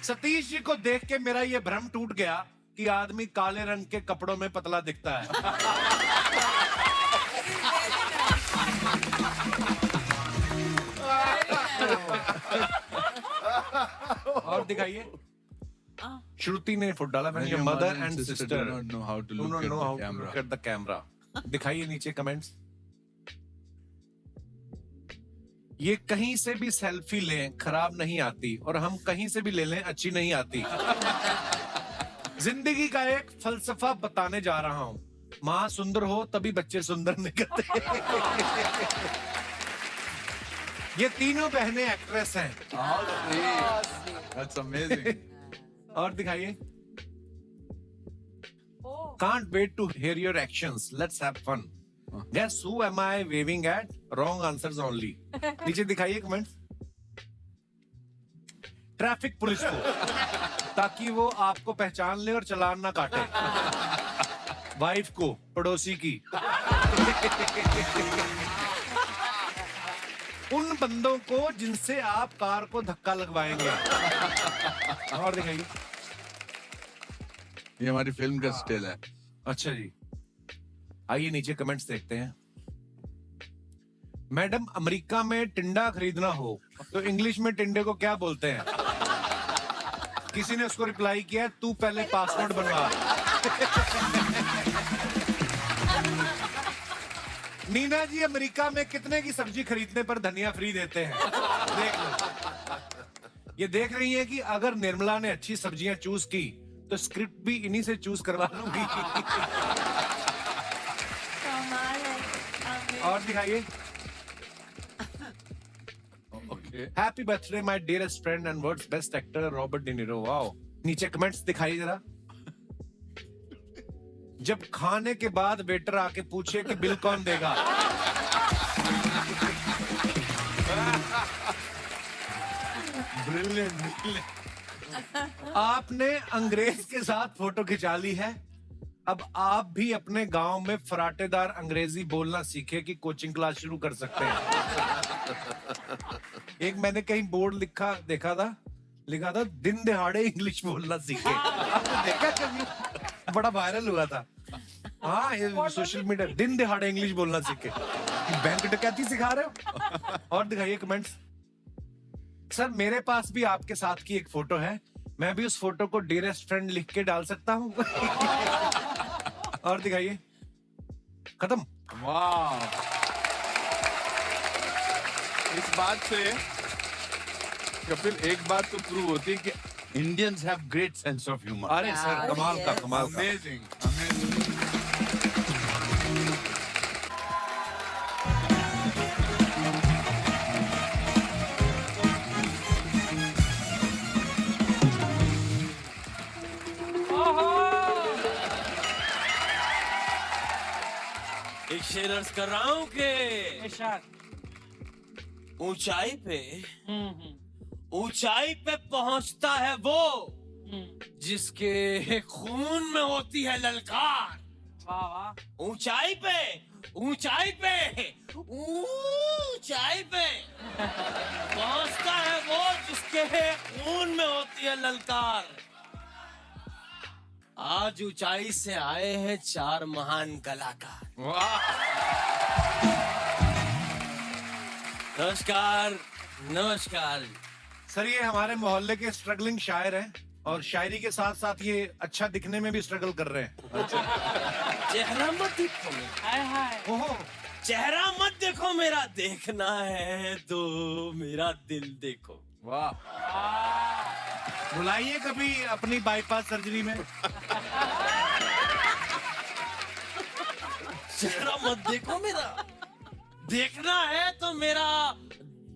सतीश जी को देख के मेरा ये भ्रम टूट गया कि आदमी काले रंग के कपड़ों में पतला दिखता है। और दिखाइए। श्रुति ने फोटो डाला, When your your mother mother and and sister sister do not know how to do look not at know the how to camera. look at the camera. दिखाइए नीचे कमेंट्स। ये कहीं से भी सेल्फी लें खराब नहीं आती, और हम कहीं से भी ले लें अच्छी नहीं आती। जिंदगी का एक फलसफा बताने जा रहा हूँ, माँ सुंदर हो तभी बच्चे सुंदर निकलते। ये तीनों बहनें एक्ट्रेस हैं। That's amazing. और दिखाइए। Can't wait to hear your actions. Let's have fun. Guess who am I waving at? Wrong answers only. नीचे दिखाइए कमेंट्स। ट्रैफिक पुलिस को, ताकि वो आपको पहचान ले और चालान ना काटे। वाइफ को, पड़ोसी की। उन बंदों को जिनसे आप कार को धक्का लगवाएंगे। और दिखाइए। ये हमारी फिल्म का स्टाइल है। अच्छा जी, आइए नीचे कमेंट्स देखते हैं। मैडम, अमेरिका में टिंडा खरीदना हो तो इंग्लिश में टिंडे को क्या बोलते हैं? किसी ने उसको रिप्लाई किया, तू पहले पासपोर्ट बनवा। नीना जी, अमेरिका में कितने की सब्जी खरीदने पर धनिया फ्री देते हैं? देख लो। ये देख रही है कि अगर निर्मला ने अच्छी सब्जियां चूज की तो स्क्रिप्ट भी इन्हीं से चूज करवा लूंगी। और दिखाइए। Happy birthday my dearest friend and world's best actor Robert De Niro. Wow. नीचे कमेंट्स दिखाइए जरा। जब खाने के बाद वेटर आके पूछे कि बिल कौन देगा? आपने अंग्रेज के साथ फोटो खिंचा ली है, अब आप भी अपने गांव में फराटेदार अंग्रेजी बोलना सीखे कि कोचिंग क्लास शुरू कर सकते हैं। एक मैंने कहीं बोर्ड देखा था, दिन दहाड़े इंग्लिश बोलना सीखे। आपने देखा कभी? बड़ा वायरल हुआ था। हाँ, ये सोशल मीडिया, दिन दहाड़े इंग्लिश बोलना सीखे। बैंक डकैती सिखा रहे हो? और दिखाइए कमेंट्स। सर, मेरे पास भी आपके साथ की एक फोटो है, मैं भी उस फोटो को डियरेस्ट फ्रेंड लिख के डाल सकता हूँ? और दिखाइए। खत्म। वाह। इस बात से कपिल, एक बात तो प्रूव होती है कि Indians have great sense of humour. अरे सर, कमाल का। Amazing, amazing. एक शेर अर्ज कर रहा हूँ कि इरशाद। ऊंचाई पे पहुंचता है वो जिसके खून में होती है ललकार। वाह वाह। ऊंचाई पे पहुंचता है वो जिसके खून में होती है ललकार। आज ऊंचाई से आए हैं 4 महान कलाकार। नमस्कार। सर, ये हमारे मोहल्ले के स्ट्रगलिंग शायर हैं और शायरी के साथ साथ ये अच्छा दिखने में भी स्ट्रगल कर रहे हैं। चेहरा मत देखो मेरा। हाय हाय। ओहो। चेहरा मत देखो मेरा, देखना है तो मेरा दिल देखो। वाह। बुलाइए कभी अपनी बाईपास सर्जरी में। चेहरा मत देखो मेरा, देखना है तो मेरा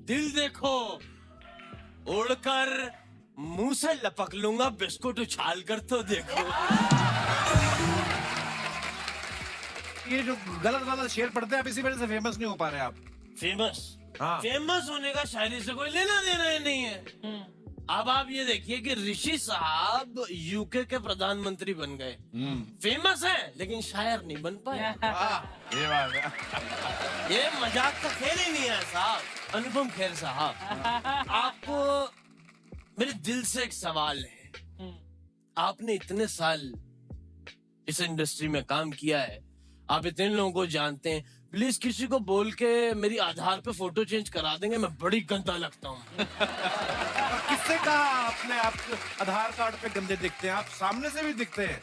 दिल देखो। उड़कर मुंह से लपक लूंगा, बिस्कुट उछाल कर तो देखो। ये जो गलत शेर पढ़ते हैं, आप इसी वजह से फेमस नहीं हो पा रहे आप। फेमस? हाँ। फेमस होने का शायरी से कोई लेना देना ही नहीं है। अब आप ये देखिए कि ऋषि साहब यूके के प्रधानमंत्री बन गए। फेमस है लेकिन शायर नहीं बन पाए। ये बात है। ये मजाक का खेल ही नहीं है साहब। अनुपम खेर साहब, आपको मेरे दिल से एक सवाल है। आपने इतने साल इस इंडस्ट्री में काम किया है, आप इतने लोगों को जानते हैं, प्लीज किसी को बोल के मेरी आधार पे फोटो चेंज करा देंगे, मैं बड़ी गंदा लगता हूँ। किससे कहा आपने आप आधार कार्ड पे गंदे दिखते हैं? आप सामने से भी दिखते हैं।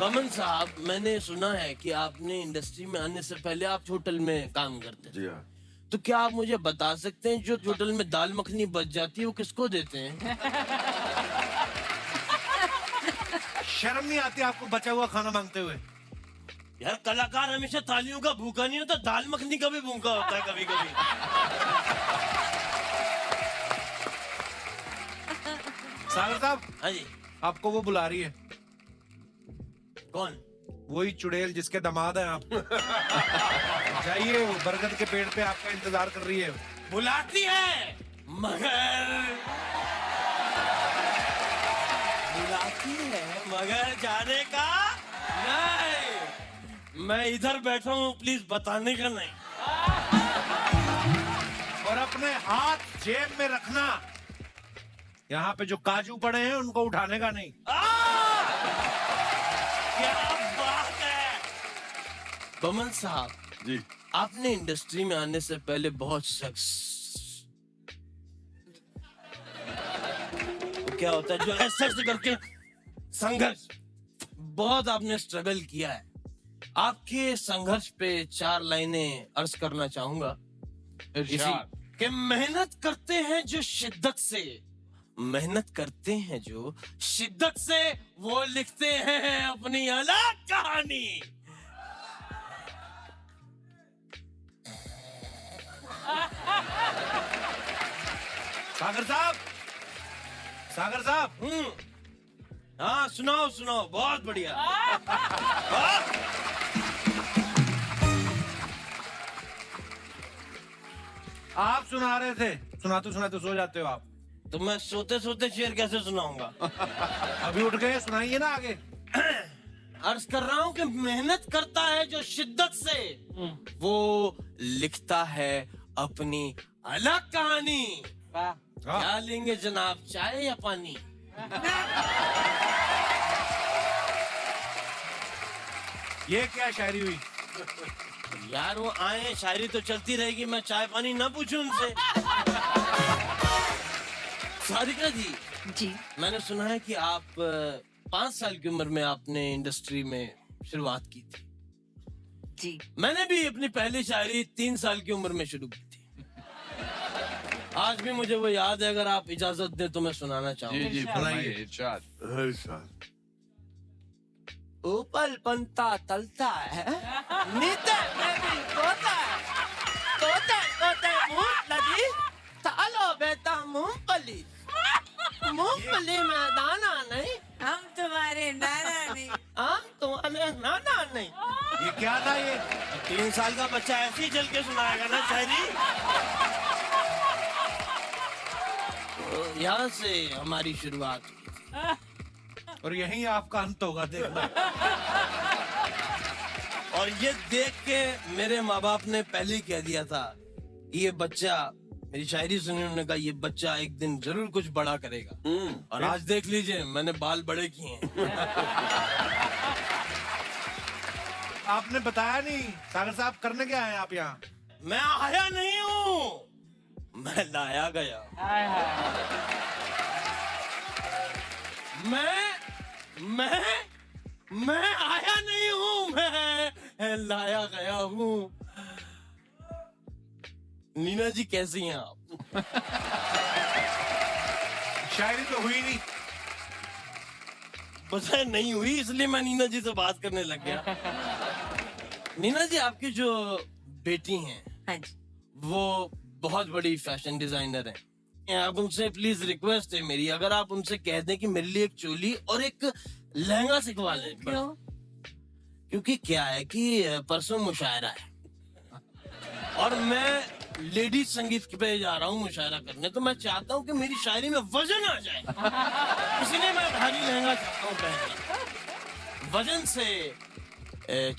बमन साहब, मैंने सुना है कि आपने इंडस्ट्री में आने से पहले आप होटल में काम करते थे। जी हाँ। तो क्या आप मुझे बता सकते हैं जो होटल में दाल मखनी बच जाती है वो किसको देते हैं? शर्म नहीं आती आपको बचा हुआ खाना मांगते हुए? यार कलाकार हमेशा तालियों का भूखा नहीं होता, दाल मखनी का भी भूखा होता है कभी कभी। सागर साहब, हाँ जी। आपको वो बुला रही है। कौन? वही चुड़ैल जिसके दामाद हैं आप। जाइए, वो बरगद के पेड़ पे आपका इंतजार कर रही है। बुलाती है मगर जाने का नहीं। मैं इधर बैठा हूँ, प्लीज बताने का नहीं। और अपने हाथ जेब में रखना। यहाँ पे जो काजू पड़े हैं उनको उठाने का नहीं। क्या बात है बमन साहब जी। आपने इंडस्ट्री में आने से पहले बहुत क्या होता है जो ऐसे करके संघर्ष, बहुत आपने स्ट्रगल किया है। आपके संघर्ष पे 4 लाइनें अर्ज करना चाहूंगा। कि मेहनत करते हैं जो शिद्दत से, मेहनत करते हैं जो शिद्दत से, वो लिखते हैं अपनी अलग कहानी। सागर साहब, सागर साहब। हाँ सुनाओ सुनाओ, बहुत बढ़िया। आप सुना रहे थे, सुनाते सुनाते सो जाते हो आप। तो मैं सोते सोते शेर कैसे सुनाऊंगा? अभी उठ गए, सुनाइए ना आगे। अर्ज कर रहा हूँ कि मेहनत करता है जो शिद्दत से, वो लिखता है अपनी अलग कहानी। क्या लेंगे जनाब, चाय या पानी? ये क्या शायरी हुई? यार वो आए, शायरी तो चलती रहेगी, मैं चाय पानी ना पूछूं उनसे। सारिका जी, जी। मैंने सुना है कि आप 5 साल की उम्र में आपने इंडस्ट्री में शुरुआत की थी। जी। मैंने भी अपनी पहली शायरी 3 साल की उम्र में शुरू की थी। आज भी मुझे वो याद है, अगर आप इजाजत दें तो मैं सुनाना चाहूंगा। जी फरमाइए, इरशाद। ऊपर पंता तलता है, नीचे में भी तोता है, तोते तोते मूंगफली, तालो बेटा मूंगफली, मूंगफली में दाना नहीं, हम तुम्हारे नाना नहीं। हम तुम्हारे नाना नहीं। ये क्या था ये? 3 साल का बच्चा ऐसे ही चल के सुनाएगा ना शायरी। तो यहाँ से हमारी शुरुआत हुई। और यहीं आपका अंत होगा, देखना। और ये देख के मेरे माँ बाप ने पहले ही कह दिया था कि ये बच्चा, मेरी शायरी सुनी उन्होंने कहा ये बच्चा एक दिन जरूर कुछ बड़ा करेगा। और आज देख लीजिए मैंने बाल बड़े किए हैं। आपने बताया नहीं सागर साहब, करने क्या आए आप यहाँ? मैं आया नहीं हूँ, मैं लाया गया। मैं आया नहीं हूँ, मैं लाया गया हूँ। नीना जी कैसी हैं आप? शायरी तो हुई नहीं। पता नहीं हुई, इसलिए मैं नीना जी से बात करने लग गया। नीना जी, आपकी जो बेटी हैं, हाँ जी। वो बहुत बड़ी फैशन डिजाइनर हैं। आप उनसे प्लीज रिक्वेस्ट है मेरी, अगर आप उनसे कह दें कि मेरे लिए एक चोली और एक लहंगा सिखवा लें। क्यों? क्योंकि क्या है कि परसों मुशायरा है और मैं लेडीज संगीत पे जा रहा हूँ मुशायरा करने, तो मैं चाहता हूँ कि मेरी शायरी में वजन आ जाए। इसलिए मैं भारी लहंगा चाहता हूँ पहनना। वजन से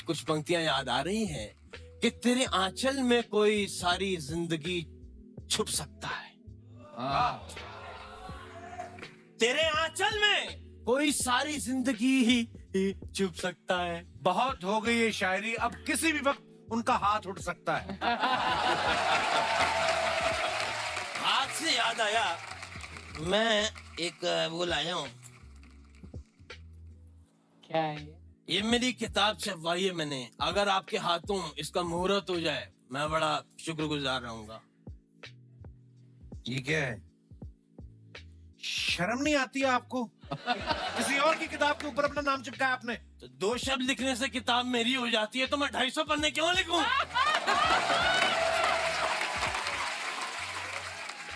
कुछ पंक्तियां याद आ रही हैं कि तेरे आंचल में कोई सारी जिंदगी छुप सकता है। तेरे आंचल में कोई सारी जिंदगी ही छुप सकता है। बहुत हो गई ये शायरी, अब किसी भी वक्त उनका हाथ उठ सकता है। हाथ से याद आया, मैं एक वो लाया हूँ। क्या है ये मेरी किताब छपवाई है मैंने, अगर आपके हाथों इसका मुहूर्त हो जाए मैं बड़ा शुक्रगुजार रहूंगा। ये क्या है? शर्म नहीं आती है आपको? किसी और की किताब के ऊपर अपना नाम चिपकाया आपने। तो 2 शब्द लिखने से किताब मेरी हो जाती है, तो मैं 250 पन्ने क्यों लिखूं?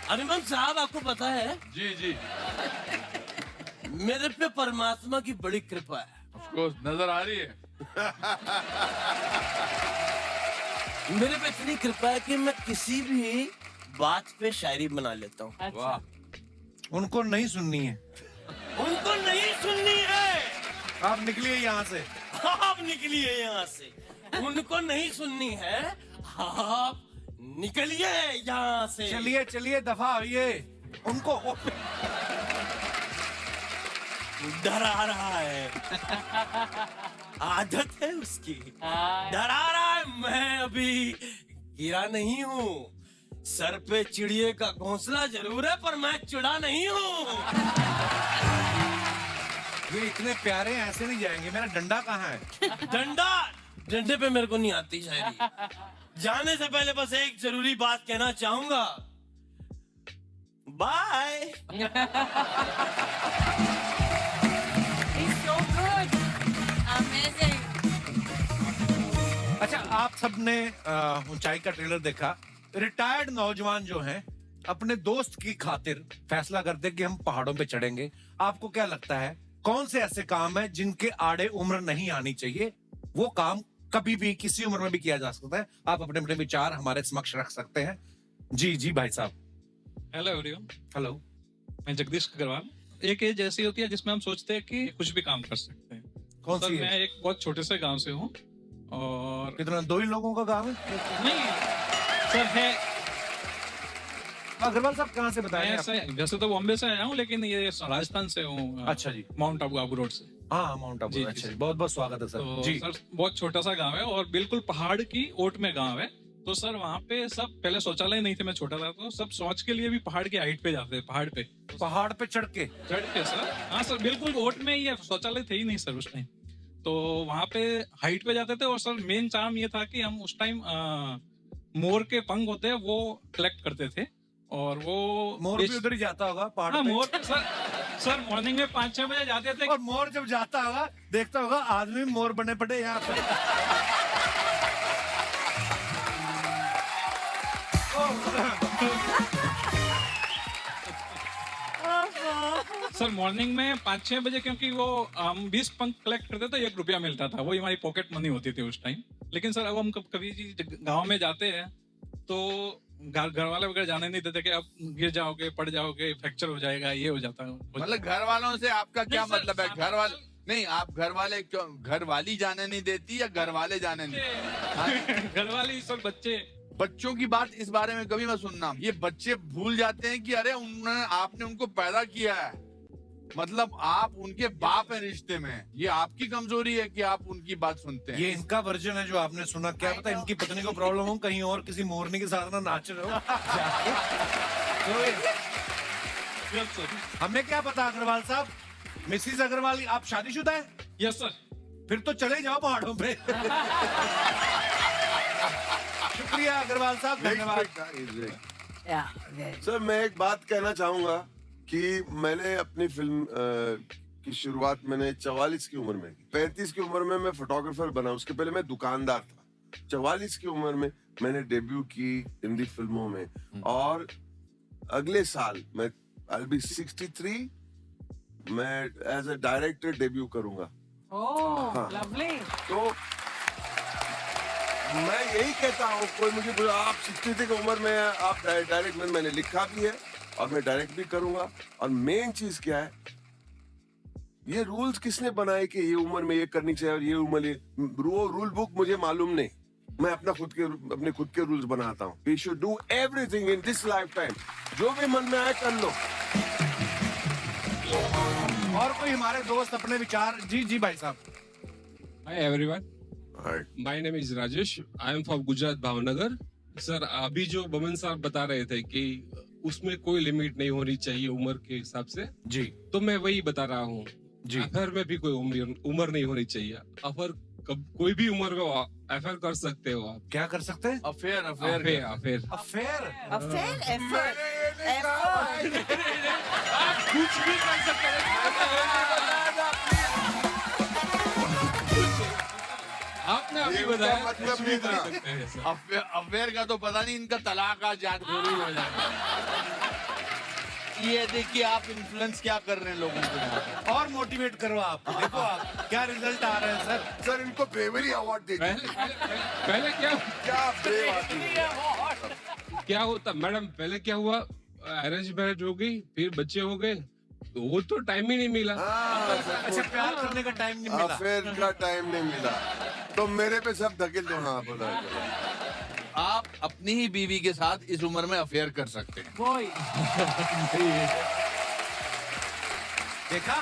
अनुपम साहब, आपको पता है जी जी, मेरे पे परमात्मा की बड़ी कृपा है। उसको नजर आ रही है। मेरे पे इतनी कृपा है कि मैं किसी भी बात पे शायरी बना लेता हूँ। अच्छा। उनको नहीं सुननी है। उनको नहीं सुननी है। आप निकलिए यहाँ से। आप निकलिए यहाँ से। उनको नहीं सुननी है, आप निकलिए यहाँ से। चलिए चलिए, दफा होइए। उनको डरा रहा है। आदत है उसकी। डरा रहा है। मैं अभी गिरा नहीं हूँ। सर पे चिड़िए का घोंसला जरूर है, पर मैं चिड़ा नहीं हूँ। ये इतने प्यारे हैं, ऐसे नहीं जाएंगे। मेरा डंडा कहाँ है? डंडे पे मेरे को नहीं आती शायरी। जाने से पहले बस एक जरूरी बात कहना चाहूंगा। Bye. He's so good. Amazing. अच्छा, आप सबने ऊंचाई का ट्रेलर देखा। रिटायर्ड नौजवान जो हैं अपने दोस्त की खातिर फैसला करते हैं कि हम पहाड़ों पे चढ़ेंगे। आपको क्या लगता है कौन से ऐसे काम है जिनके आड़े उम्र नहीं आनी चाहिए? वो काम कभी भी किसी उम्र में भी किया जा सकता है। आप अपने अपने विचार हमारे समक्ष रख सकते हैं। जी जी भाई साहब। Hello everyone, hello. मैं जगदीश अग्रवाल। एक एज ऐसी होती है जिसमें हम सोचते हैं कि कुछ भी काम कर सकते हैं। कौन सर, सी मैं एक बहुत छोटे से गांव से हूँ और कितना 2 ही लोगों का काम है? नहीं सर है। अग्रवाल साहब कहाँ से बताएं? वैसे तो बॉम्बे से आया हूँ, लेकिन ये राजस्थान से हूँ। अच्छा जी। माउंट आबू रोड से। हाँ, माउंट आबू। जी, अच्छा जी। जी, बहुत बहुत स्वागत है सर। तो जी सर बहुत छोटा सा गांव है और बिल्कुल पहाड़ की ओट में गांव है। तो सर वहाँ पे सब पहले शौचालय नहीं थे, मैं छोटा था, तो सब शौच के लिए भी पहाड़ की हाइट पे जाते थे। पहाड़ पे चढ़ के सर। हाँ सर, बिल्कुल ओट में ही है, शौचालय थे ही नहीं सर उस टाइम। तो वहाँ पे हाइट पे जाते थे और सर मेन चार्म ये था कि हम उस टाइम मोर के पंख होते हैं वो कलेक्ट करते थे और वो मोर भी उधर ही जाता होगा पहाड़ हाँ, पे। मोर सर मॉर्निंग में 5-6 बजे जाते थे। और मोर जब जाता होगा देखता होगा आदमी मोर बने पड़े यहाँ पे। सर मॉर्निंग में 5-6 बजे, क्योंकि वो हम 20 पंख कलेक्ट करते तो 1 रुपया मिलता था, वही हमारी पॉकेट मनी होती थी उस टाइम। लेकिन सर अब हम कभी गांव में जाते हैं तो घर वाले वगैरह जाने नहीं देते कि अब गिर जाओगे, पड़ जाओगे, फ्रैक्चर हो जाएगा, ये हो जाता है। मतलब घर वालों से आपका क्या मतलब है? घर वाले नहीं, आप घर वाले क्यों? घर वाली जाने नहीं देती या घर वाले जाने नहीं? घर वाले सर बच्चों की बात इस बारे में कभी मत सुनना। ये बच्चे भूल जाते हैं कि अरे आपने उनको पैदा किया है, मतलब आप उनके बाप हैं रिश्ते में। ये आपकी कमजोरी है कि आप उनकी बात सुनते हैं। ये इनका वर्जन है जो आपने सुना। क्या पता इनकी पत्नी को प्रॉब्लम हो, कहीं और किसी मोरनी के साथ ना नाच रहे हो। तो हमें क्या पता अग्रवाल साहब। मिसिस अग्रवाल, आप शादीशुदा है? Yes sir. फिर तो चले जाओ पहाड़ों पे। शुक्रिया अग्रवाल साहब, धन्यवाद। सर मैं एक बात कहना चाहूंगा कि मैंने अपनी फिल्म की शुरुआत मैंने 44 की उम्र में की। 35 की उम्र में मैं फोटोग्राफर बना, उसके पहले मैं दुकानदार था। 44 की उम्र में मैंने डेब्यू की हिंदी फिल्मों में और अगले साल मैं I'll be 63 मैं एज अ डायरेक्टर डेब्यू करूंगा। ओह लवली। तो मैं यही कहता हूँ, कोई मुझे बोला आप 63 की उम्र में आप डायरेक्ट, मैंने लिखा भी है और मैं डायरेक्ट भी करूंगा। और मेन चीज क्या है, ये रूल्स किसने बनाए कि ये उम्र में ये करनी चाहिए और ये उम्र रूल बुक मुझे मालूम नहीं। मैं अपने खुद के रूल्स बनाता हूँ। We should do everything in this life time, जो भी मन में आए कर लो। और कोई हमारे दोस्त अपने विचार? जी जी भाई साहब। Hi everyone. My name is Rajesh. I am from Gujarat Bhavnagar. Sir अभी जो बमन साहब बता रहे थे कि उसमें कोई लिमिट नहीं होनी चाहिए उम्र के हिसाब से, जी तो मैं वही बता रहा हूँ जी। अफेयर में भी कोई उम्र नहीं होनी चाहिए। अफेयर कोई भी उम्र में अफेयर कर सकते हो आप। क्या कर सकते हैं? Affair affair. कुछ भी कर सकते हैं। आपने अभी ये उनका बताया मतलब कुछ भी नहीं कर था। सकते हैं सर। अफेयर का तो पता नहीं, इनका तलाक आज याद जरूर हो जाएगा। ये देखिए आप इन्फ्लुएंस क्या कर रहे हैं लोगों को यहाँ पे। और मोटिवेट करो आप, देखो आप क्या रिजल्ट आ रहे हैं सर। सर इनको ब्रेवरी अवार्ड दे पहले दीजिए। पहले क्या क्या brave आदमी है। क्या होता मैडम, पहले क्या हुआ, अरेंज मैरिज हो गई, फिर बच्चे हो गए, तो वो तो टाइम ही नहीं मिला। हाँ, अच्छा, प्यार करने का टाइम नहीं मिला। अफेयर का टाइम नहीं मिला तो मेरे पे सब धकेल दो। हाँ बोला आप अपनी ही बीवी के साथ इस उम्र में अफेयर कर सकते हैं। वही देखा,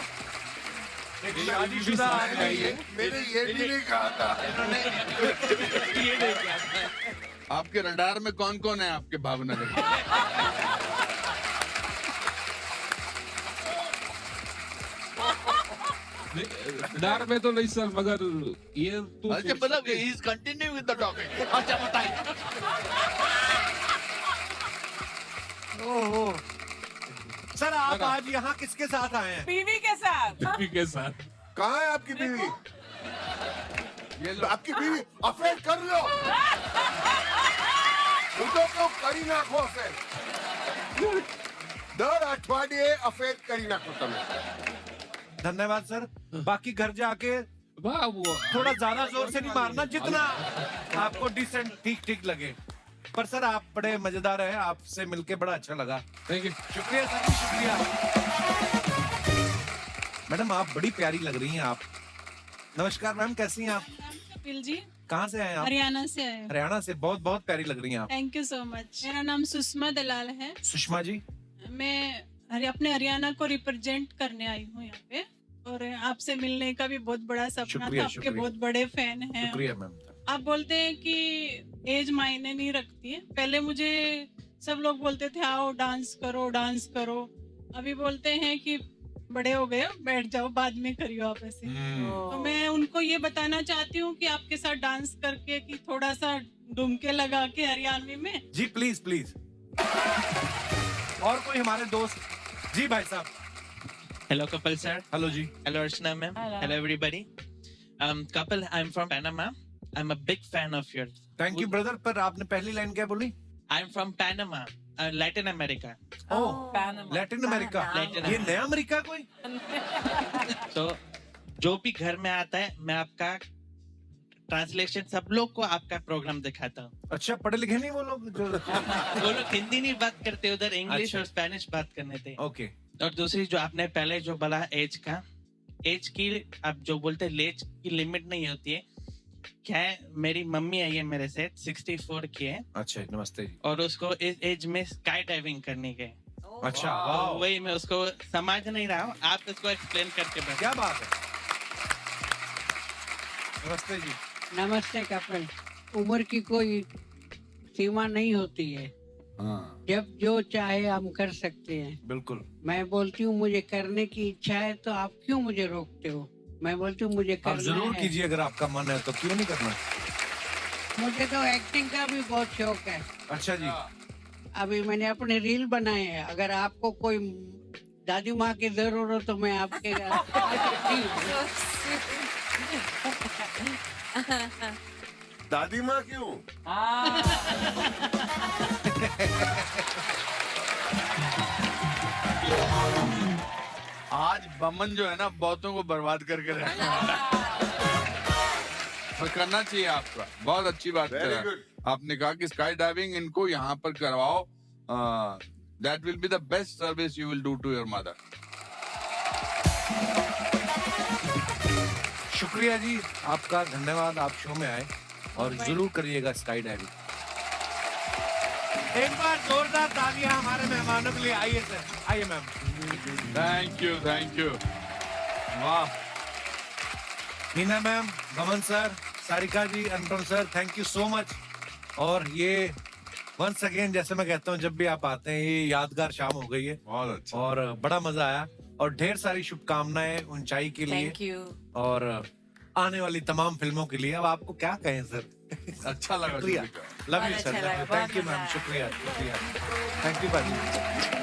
एक शादीशुदा आदमी है। मैंने ये भी नहीं कहा था। ये नहीं कहता है। आपके रडार में कौन कौन है आपके भावनगर में? डर में तो नहीं सर, मगर ये तो अच्छा, मतलब he is continue with the topic. अच्छा बताइए। ओहो, सर आप आज यहाँ किसके साथ आए हैं? बीवी के साथ। बीवी के साथ। कहाँ है आपकी बीवी? ये तो आपकी बीवी अफेयर कर लो। उनको क्यों करी नाखो अफेयर? दर अठवाडिये अफेयर करी नाखो तमें। धन्यवाद सर। बाकी घर जाके वाह वो थोड़ा ज्यादा जोर से नहीं मारना, जितना आपको डिसेंट ठीक ठीक लगे। पर सर आप बड़े मजेदार हैं, आपसे मिलके बड़ा अच्छा लगा। Thank you. शुक्रिया सर जी, शुक्रिया। मैडम आप बड़ी प्यारी लग रही हैं आप। नमस्कार मैम, कैसी हैं आप? कपिल जी, कहाँ से आए आप? हरियाणा से आए। हरियाणा से। बहुत बहुत प्यारी लग रही हैं आप। Thank you so much. मेरा नाम सुषमा दलाल है। सुषमा जी, मैं अपने हरियाणा को रिप्रेजेंट करने आई हूँ यहाँ पे, और आपसे मिलने का भी बहुत बड़ा सपना शुक्रिया, था। आपके शुक्रिया। बहुत बड़े फैन हैं। शुक्रिया मैम। आप बोलते हैं कि एज मायने नहीं रखती है। पहले मुझे सब लोग बोलते थे आओ डांस करो डांस करो। अभी बोलते हैं कि बड़े हो गए, बैठ जाओ, बाद में करियो आप ऐसे। तो मैं उनको ये बताना चाहती हूँ कि आपके साथ डांस करके कि थोड़ा सा डुमके लगा के हरियाणवी में। जी प्लीज प्लीज। और कोई हमारे दोस्त? जी भाई साहब। Hello, Kapil sir. Hello ji. Hello, Archana ma'am. Hello, everybody. Kapil, I'm from Panama. I'm a big fan of yours. Thank you brother. पर आपने पहली लाइन क्या बोली? I'm from Panama, Latin America. Oh, Latin America. Latin ये नया America कोई? तो जो भी घर में आता है, मैं आपका ट्रांसलेशन सब लोग को आपका प्रोग्राम दिखाता हूँ। अच्छा, पढ़े लिखे नहीं वो लोग जो? वो लोग हिंदी नहीं बात करते, उधर इंग्लिश अच्छा। और स्पेनिश बात करने थे। ओके। और दूसरी जो आपने पहले जो बोला एज का, एज की आप जो बोलते हैं एज की लिमिट नहीं होती है। क्या है, मेरी मम्मी आई है मेरे से 64 की है। अच्छा, नमस्ते जी। और उसको इस एज में स्काई डाइविंग करनी है। अच्छा, वाह। वही मैं उसको समझ नहीं रहा हूँ, आप इसको एक्सप्लेन करके बताओ। क्या बात है। नमस्ते जी। नमस्ते कपिल। उम्र की कोई सीमा नहीं होती है। जब जो चाहे हम कर सकते हैं। बिल्कुल। मैं बोलती हूँ मुझे करने की इच्छा है, तो आप क्यों मुझे रोकते हो? मैं बोलती हूँ मुझे आप करना जरूर है। कीजिए, अगर आपका मन है तो क्यों नहीं करना। मुझे तो एक्टिंग का भी बहुत शौक है। अच्छा जी। अभी मैंने अपने रील बनाए हैं। अगर आपको कोई दादी माँ की जरूरत हो तो मैं आपके दादी माँ क्यों? आज बमन जो है ना बहुतों को बर्बाद करके और करना चाहिए आपका। बहुत अच्छी बात Very है। good. आपने कहा कि स्काई डाइविंग इनको यहाँ पर करवाओ। That will be the best service you will do to your mother. शुक्रिया जी आपका, धन्यवाद। आप शो में आए और जरूर करिएगा स्काई डाइविंग। एक बार जोरदार तालियां हमारे मेहमानों के लिए। आइए सर, आइए ma'am. Thank you, thank you. वाह। Meena ma'am, Boman sir, Sarika ji, Anupam sir, thank you so much. और ये वंस अगेन, जैसे मैं कहता हूँ, जब भी आप आते हैं ये यादगार शाम हो गई है। बहुत अच्छा। और बड़ा मजा आया और ढेर सारी शुभकामनाएं ऊंचाई के लिए। Thank you. और आने वाली तमाम फिल्मों के लिए। अब आपको क्या कहें सर। अच्छा लगा। शुक्रिया। लव यू बहुत सर। अच्छा लगा, थैंक यू बहुत मैम। मजा शुक्रिया, शुक्रिया। थैंक यू भाजी।